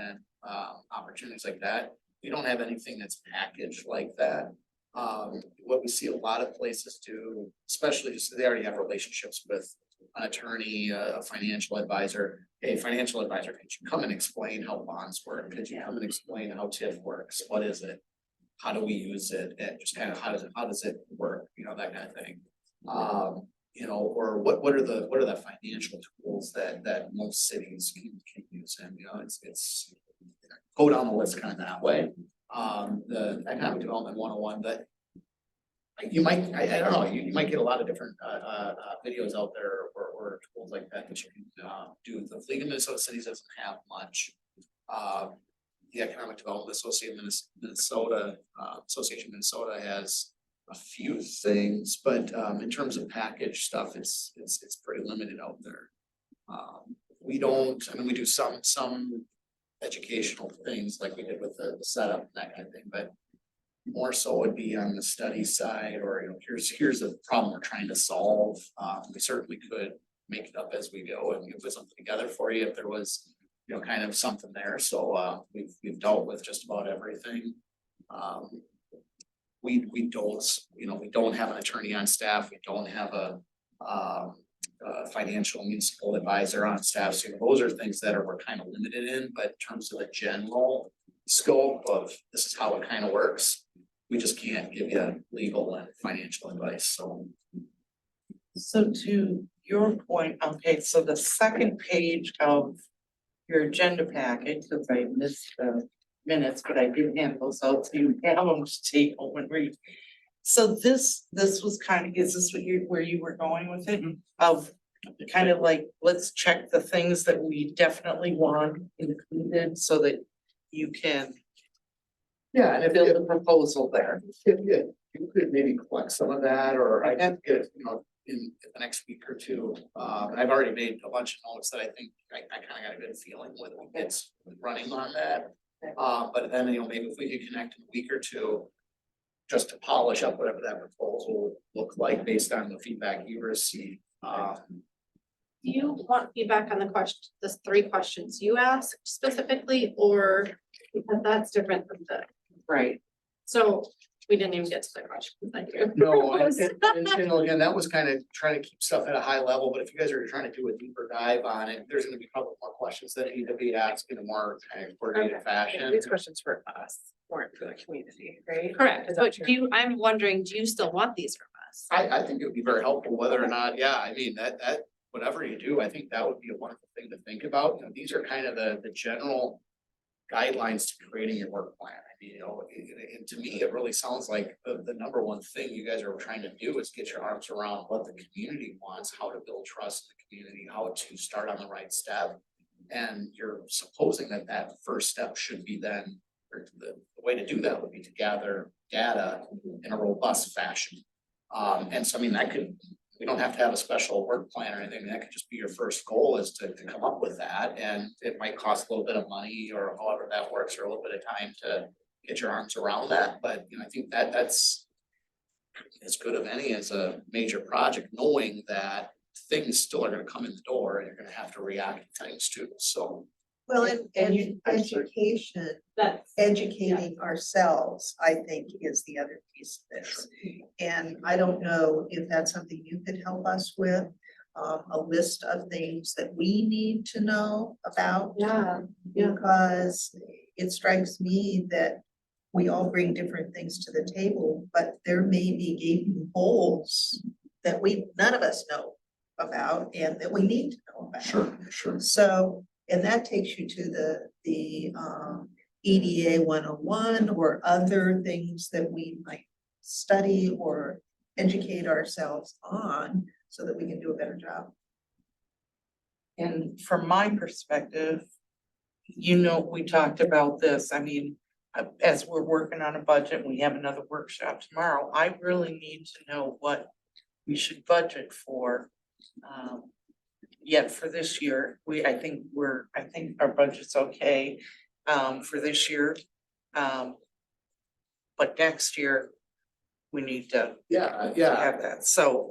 opportunities like that. We don't have anything that's packaged like that. What we see a lot of places do, especially just they already have relationships with an attorney, a financial advisor. Hey, financial advisor, could you come and explain how bonds work? Could you come and explain how TIF works? What is it? How do we use it? And just kind of how does it work? That kind of thing. Or what are the financial tools that most cities can use? And it's go down the list kind of that way. The economic development 101, but you might, I don't know, you might get a lot of different videos out there or tools like that you can do. The League of Minnesota Cities doesn't have much. The Economic Development Association Minnesota has a few things, but in terms of package stuff, it's pretty limited out there. We do some educational things like we did with the setup and that kind of thing, but more so would be on the study side, or, here's the problem we're trying to solve. We certainly could make it up as we go and put something together for you if there was, kind of something there. So, we've dealt with just about everything. We don't have an attorney on staff. We don't have a financial municipal advisor on staff. So those are things that we're kind of limited in, but in terms of the general scope of this is how it kind of works, we just can't give you legal and financial advice. So to your point, okay, so the second page of your agenda packet, because I missed the minutes, but I did hand those out, so you have them to take home and read. So this was kind of, is this where you were going with it? Of kind of like, let's check the things that we definitely want included so that you can Yeah, and if build a proposal there. you could maybe collect some of that, or I can get, in the next week or two. I've already made a bunch of notes that I think I kind of got a good feeling with it's running on that. But then, maybe if we could connect in a week or two, just to polish up whatever that proposal would look like based on the feedback you receive. Do you want feedback on the question, the 3 questions you asked specifically, or because that's different from the, Right. so we didn't even get to the question, thank you. No, and again, that was kind of trying to keep stuff at a high level, but if you guys are trying to do a deeper dive on it, there's gonna be probably more questions that need to be asked in a more kind of coordinated fashion. These questions for us, weren't for the community, right? Correct, Is that but true? I'm wondering, do you still want these from us? I think it would be very helpful whether or not, that whatever you do, I think that would be a wonderful thing to think about. These are kind of the general guidelines to creating your work plan. I mean, and to me, it really sounds like the number one thing you guys are trying to do is get your arms around what the community wants, how to build trust in the community, how to start on the right step. And you're supposing that first step should be then, or the way to do that would be to gather data in a robust fashion. And so, I mean, we don't have to have a special work plan or anything. That could just be your first goal, is to come up with that. And it might cost a little bit of money or however that works, or a little bit of time to get your arms around that. But I think that's as good of any as a major project, knowing that things still are gonna come in the door and you're gonna have to react to things too. So Well, And and you- I'm sorry. educating ourselves, I think, is the other piece of this. And I don't know if that's something you could help us with, a list of things that we need to know about. Yeah. Because it strikes me that we all bring different things to the table, but there may be gaping holes that none of us know about and that we need to know about. sure. So, and that takes you to the EDA 101 or other things that we might study or educate ourselves on so that we can do a better job. And from my perspective, we talked about this, I mean, as we're working on a budget, we have another workshop tomorrow, I really need to know what we should budget for. Yet for this year, I think our budget's okay, for this year. But next year, we need to Yeah. have that, so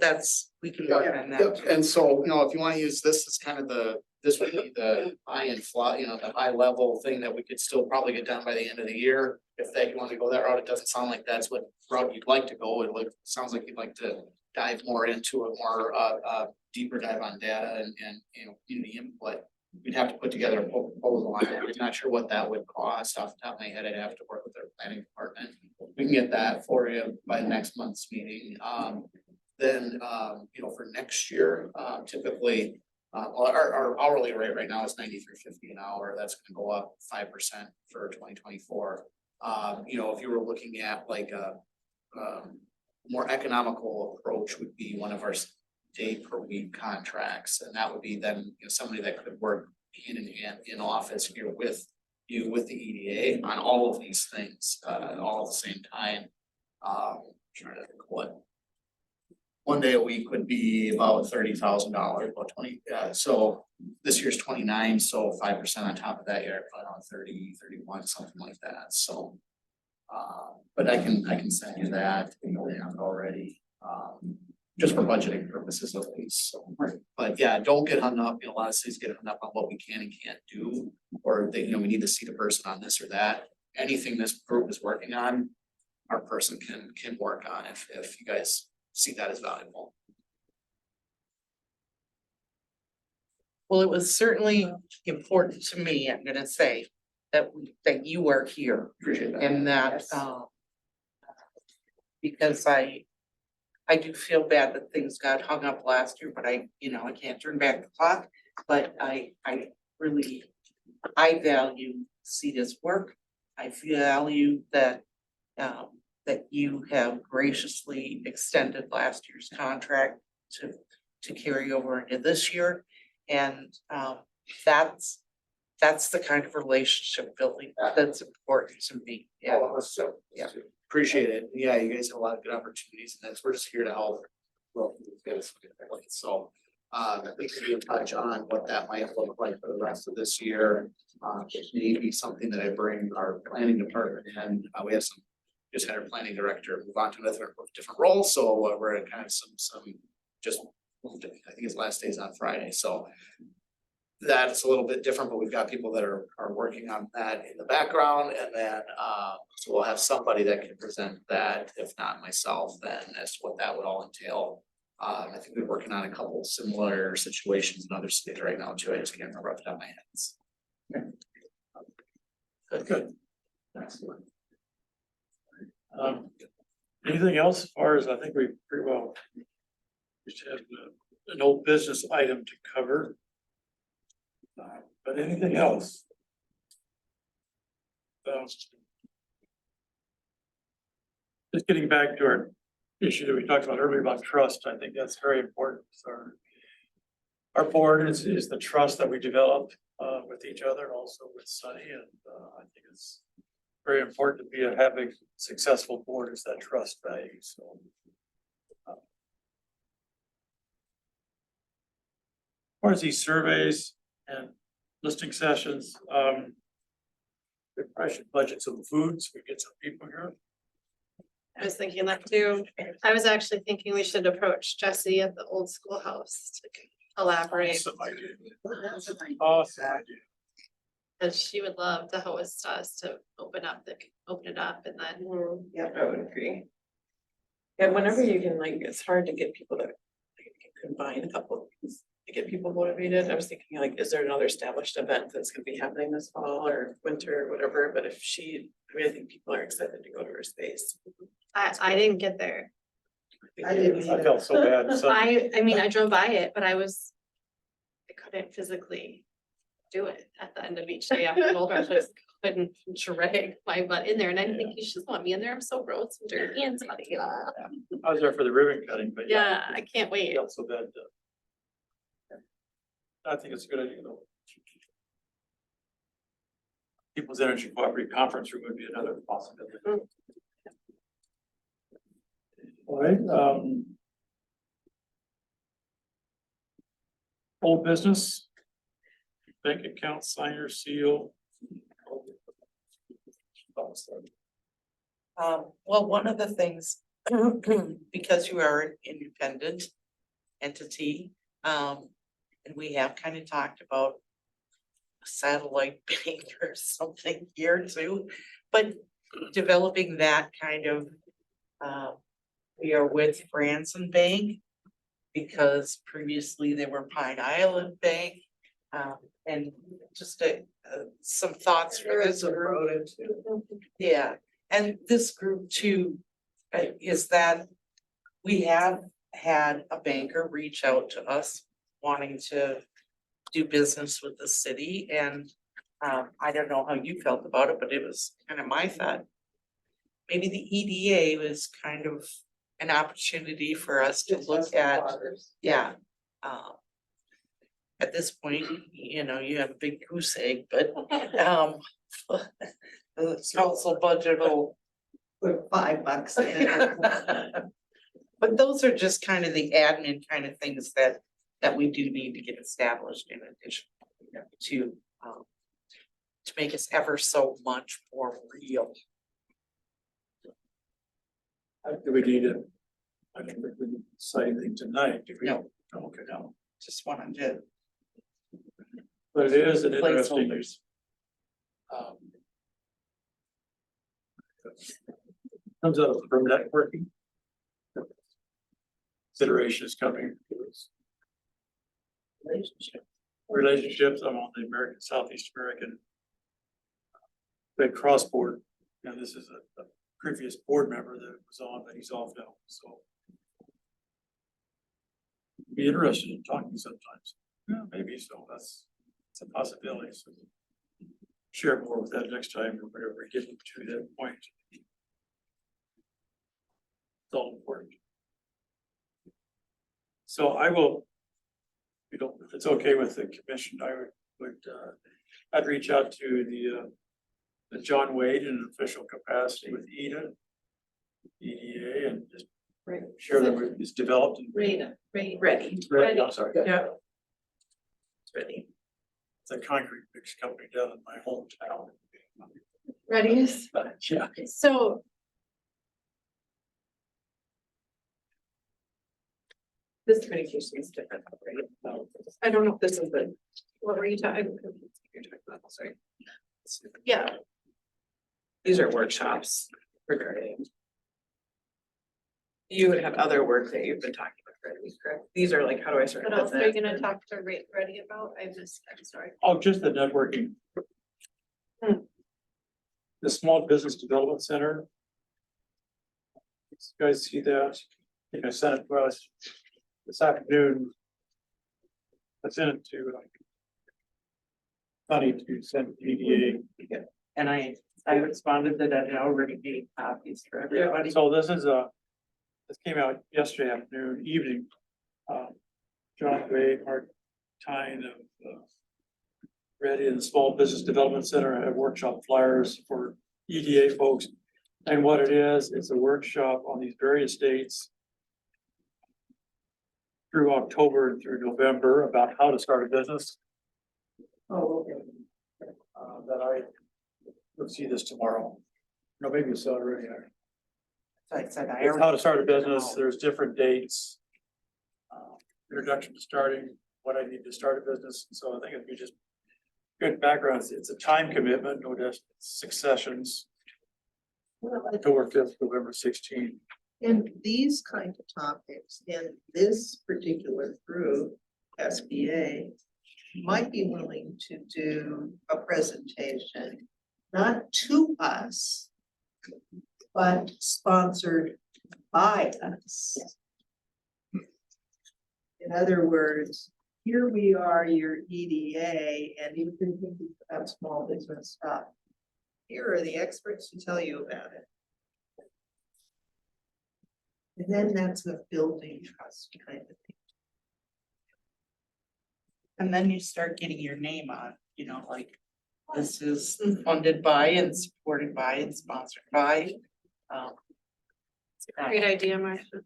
we can work on that. Yep. And so, if you wanna use this as kind of this would be the high and fly, the high level thing that we could still probably get done by the end of the year. If you want to go that route, it doesn't sound like that's what route you'd like to go. It sounds like you'd like to dive more into it, more deeper dive on data and community input. We'd have to put together a proposal on it. I'm not sure what that would cost. Off the top of my head, I'd have to work with our planning department. We can get that for you by next month's meeting. Then, for next year, typically, our hourly rate right now is $93.50 an hour. That's gonna go up 5% for 2024. If you were looking at like a more economical approach would be one of our day per week contracts, and that would be then somebody that could work hand in hand in office here with you with the EDA on all of these things all at the same time. Trying to think what. One day a week would be about $30,000, about 20, so this year's 29, so 5% on top of that, you're at around 30, 31, something like that, so. But I can send you that, you know, they have it already, just for budgeting purposes at least, so. But yeah, don't get hung up, you know, a lot of cities get hung up on what we can and can't do, or they, you know, we need to see the person on this or that. Anything this group is working on, our person can work on if you guys see that as valuable. Well, it was certainly important to me, I'm gonna say, that you are here Appreciate that. and that, because I do feel bad that things got hung up last year, but I can't turn back the clock. But I really, I value CETA's work. I value that, that you have graciously extended last year's contract to carry over into this year. And, that's the kind of relationship building that's important to me. Yeah, so, yeah. Appreciate it. Yeah, you guys have a lot of good opportunities and we're just here to help. Well, so, I think we can touch on what that might look like for the rest of this year. It may be something that I bring our planning department in. We have just had our planning director move on to another different role, so we're in kind of some just, I think his last day is on Friday, so. That's a little bit different, but we've got people that are working on that in the background, and then so we'll have somebody that can present that, if not myself, then as to what that would all entail. I think we're working on a couple similar situations in other states right now too. I just can't remember off the top of my head. Good. Excellent. Anything else as far as, I think we pretty well just have an old business item to cover. But anything else? Just getting back to our issue that we talked about earlier about trust, I think that's very important. So our board is the trust that we develop with each other and also with Sunny, and I think it's very important to have a successful board is that trust value. So as far as these surveys and listening sessions, we probably should budget some food so we get some people here. I was thinking that too. I was actually thinking we should approach Jesse at the old schoolhouse to elaborate. Awesome idea. Awesome idea. Cause she would love to host us to open it up and then. Yeah, I would agree. And whenever you can, like, it's hard to get people to combine a couple of things to get people motivated. I was thinking like, is there another established event that's gonna be happening this fall or winter or whatever? But if I think people are excited to go to her space. I didn't get there. I felt so bad. So I mean, I drove by it, but I couldn't physically do it at the end of each day after Gold Rush. I just couldn't drag my butt in there, and I didn't think you should want me in there. I'm so gross and dirty and sweaty. I was there for the ribbon cutting, but Yeah, I can't I wait. felt so bad. I think it's a good idea though. People's Energy Cooperative Conference Room would be another possibility. All right, old business. Bank account signer seal. Well, one of the things, because you are an independent entity, and we have kind of talked about a satellite bank or something here too, but developing that kind of, we are with Branson Bank because previously they were Pine Island Bank. And just some thoughts for this group. Yeah, and this group too, is that we have had a banker reach out to us wanting to do business with the city, and I don't know how you felt about it, but it was kind of my thought. Maybe the EDA was kind of an opportunity for us to look at, yeah. At this point, you have a big goose egg, but the council budget will. Put $5 in. But those are just kind of the admin kind of things that we do need to get established in addition to make us ever so much more real. Do we need it? I don't think we need to say anything tonight, do we? No. Okay, no, Just wanted to but it is an interesting. placeholders. um, Comes out from networking. Consideration is coming. Relationships, I'm on the American, Southeast American. Red Cross Board, and this is a previous board member that was on, but he's off now, so. Be interested in talking sometimes, yeah, maybe, so it's a possibility, so. Share more with that next time, or whenever we get to that point. It's all important. So I will, if it's okay with the commission, I would, I'd reach out to the John Wade in an official capacity with EDA, and just Right. share that it's developed and Ready. I'm sorry, Yeah. It's ready. it's a concrete mix company down in my hometown. Readiness. But yeah, So This communication is different, right? I don't know, This is the, what were you talking? you're talking about, sorry. Yeah, These are workshops regarding. You would have other work that you've been talking about, correct? These are like, how do I start? what a else are you business? gonna talk to Ready about? I missed, I'm sorry. oh, just the networking. The Small Business Development Center. You guys see that? I think I sent it to us this afternoon. I sent it to Honey to send to EDA. And I responded that I already made copies for everybody. So this is this came out yesterday afternoon, evening. John Wade, Mark Tyne of Ready and the Small Business Development Center had workshop flyers for EDA folks. And what it is, it's a workshop on these various dates through October and through November about how to start a business. Oh, okay. That I will see this tomorrow. No, maybe it's already. So I said, I It's already. how to start a business, there's different dates. Introduction to starting, what I need to start a business, so I think it'd be just good background, it's a time commitment, no just successions. October 5th, November 16th. And these kind of topics in this particular group, SBA, might be willing to do a presentation, not to us, but sponsored by us. In other words, here we are, your EDA, and you've been thinking about small business stuff. Here are the experts to tell you about it. And then that's a building trust kind of thing. And then you start getting your name on, you know, like, this is funded by and supported by and sponsored by. Great idea, Marcia.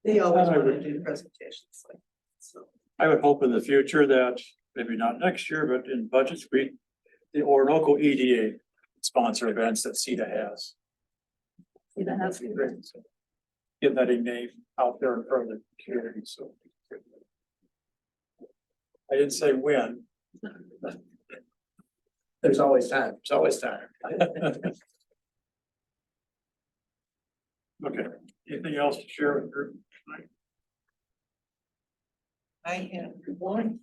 They always I want to would- do presentations like, so. I would hope in the future that, maybe not next year, but in budget week, the Orinoco EDA sponsor events that CETA has. That'd be great. So, get that name out there in front of the community, so. I didn't say when. There's always time, there's always time. Okay, anything else to share with the group tonight? I have one.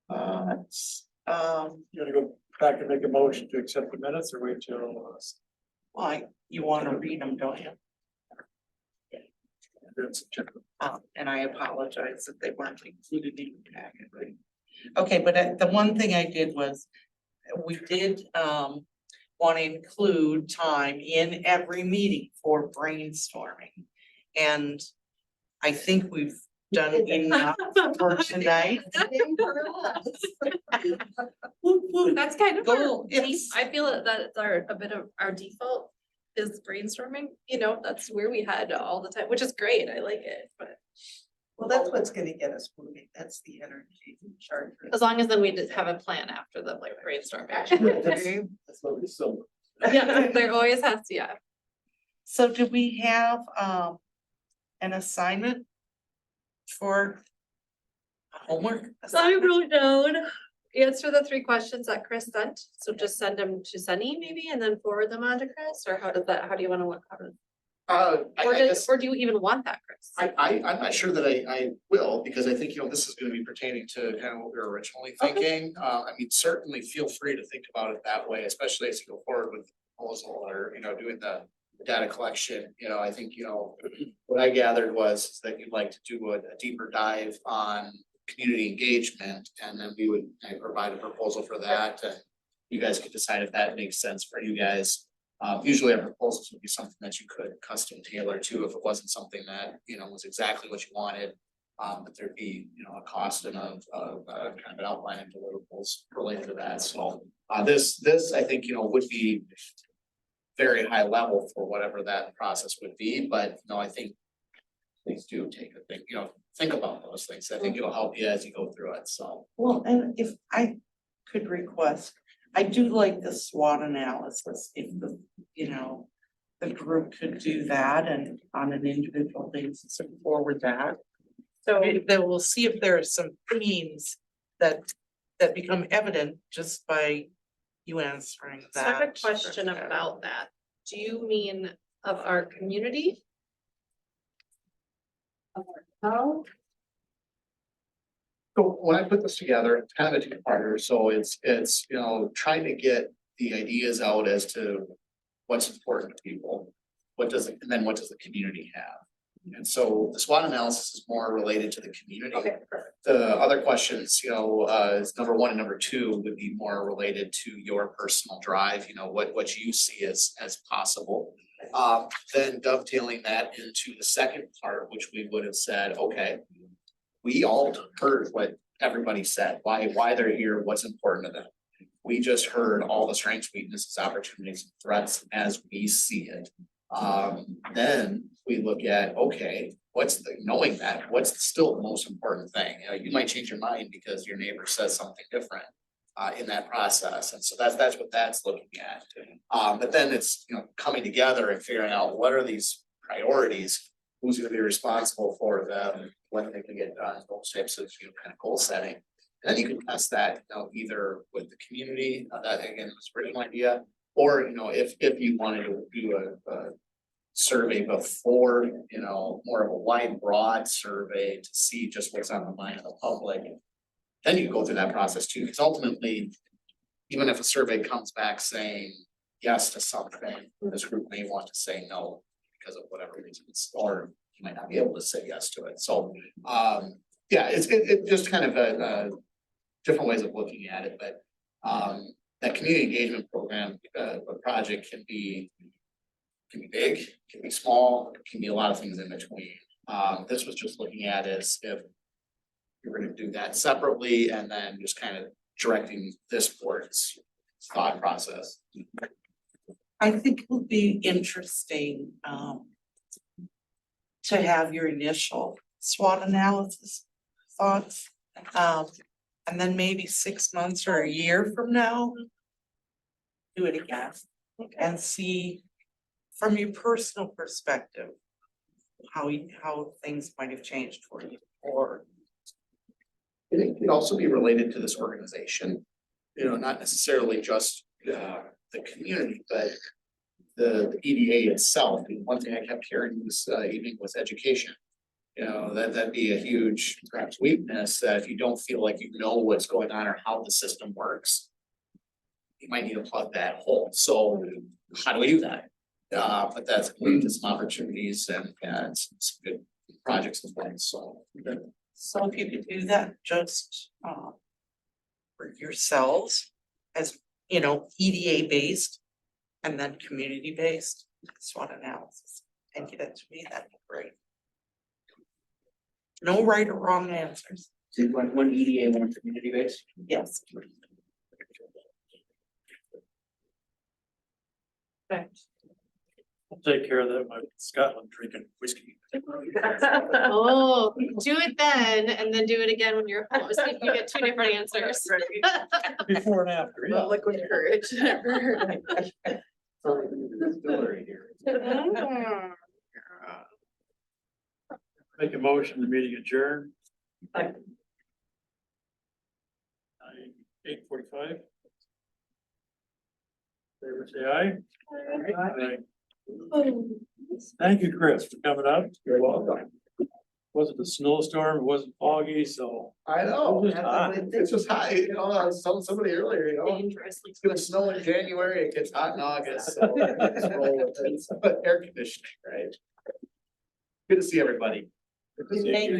You gotta go back and make a motion to accept the minutes or wait till. Like, you wanna read them, don't you? And I apologize that they weren't included in the packet, right? Okay, but the one thing I did was, we did, want to include time in every meeting for brainstorming. And I think we've done enough for tonight. That's kind of Goal, our, yes. I feel that that's a bit of our default is brainstorming, that's where we had all the time, which is great, I like it, but. Well, that's what's gonna get us moving. That's the energy charge. As long as then we just have a plan after the like brainstorming. That's what it's so. Yeah, there always has to, yeah. So do we have an assignment for homework? I wrote down, answer the 3 questions that Chris sent, so just send them to Sunny maybe, and then forward them on to Chris, or how do you wanna work? I guess. Or do you even want that, Chris? I'm not sure that I will, because I think, this is gonna be pertaining to kind of what we were originally thinking. I mean, certainly feel free to think about it that way, especially as you go forward with the proposal or, doing the data collection. I think, what I gathered was that you'd like to do a deeper dive on community engagement, and then we would provide a proposal for that. And you guys could decide if that makes sense for you guys. Usually our proposals would be something that you could custom tailor to if it wasn't something that, was exactly what you wanted. But there'd be, a cost and kind of an outline of deliverables related to that. So, this, I think, would be very high level for whatever that process would be, but, I think please do take a think, think about those things. I think it'll help you as you go through it, so. Well, and if I could request, I do like the SWOT analysis, if the group could do that and on an individual basis and forward that. So then we'll see if there are some themes that become evident just by you answering So I that. have a question about that. Do you mean of our community? Of our town? So when I put this together, it's kind of a two-parter, so it's, trying to get the ideas out as to what's important to people. And then what does the community have? And so the SWOT analysis is more related to the community. Okay, perfect. The other questions, is number 1 and number 2 would be more related to your personal drive, what you see as possible. Then dovetailing that into the second part, which we would have said, okay, we all heard what everybody said, why they're here, what's important to them. We just heard all the strengths, weaknesses, opportunities, and threats as we see it. Then we look at, okay, knowing that, what's still the most important thing? You might change your mind because your neighbor says something different in that process. And so that's what that's looking at. But then it's, coming together and figuring out what are these priorities, who's gonna be responsible for them, when they can get done, those types of, kind of goal setting. And then you can test that, either with the community, that again was the original idea, or, if you wanted to do a survey before, more of a wide, broad survey to see just what's on the mind of the public. Then you go through that process too, because ultimately, even if a survey comes back saying yes to something, this group may want to say no because of whatever reasons, or you might not be able to say yes to it. So, yeah, it's just kind of a different ways of looking at it, but that community engagement program, a project can be big, can be small, can be a lot of things in between. This was just looking at as if you're gonna do that separately and then just kind of directing this board's thought process. I think it would be interesting to have your initial SWOT analysis thoughts. And then maybe 6 months or a year from now, do it again and see from your personal perspective how things might have changed for you, or It could also be related to this organization, not necessarily just the community, but the EDA itself. And one thing I kept hearing this evening was education. That'd be a huge perhaps weakness, that if you don't feel like you know what's going on or how the system works, you might need to plug that hole. So how do we do that? But that's leading to some opportunities and some good projects as well. so if you could do that just for yourselves as, EDA based and then community based SWOT analysis and get it to me, that'd be great. No right or wrong answers. So one EDA, one community based. Yes. Okay. I'll take care of that, my Scotland drinking whiskey. Oh, do it then, and then do it again when you're home, so you get 2 different answers. Before and after, yeah. Liquid courage. Distillery here. Make a motion, the meeting adjourned. Aye. 8:45. Favor say aye. Aye. Thank you, Chris, for coming up. You're welcome. Wasn't a snowstorm, it wasn't foggy, so. I know, It was hot. it's just hot, you know, I was telling somebody earlier, you know, Dangerously. it's gonna snow in January, it gets hot in August, so. Let's roll with it. But air conditioning, right? Good to see everybody. Thank you.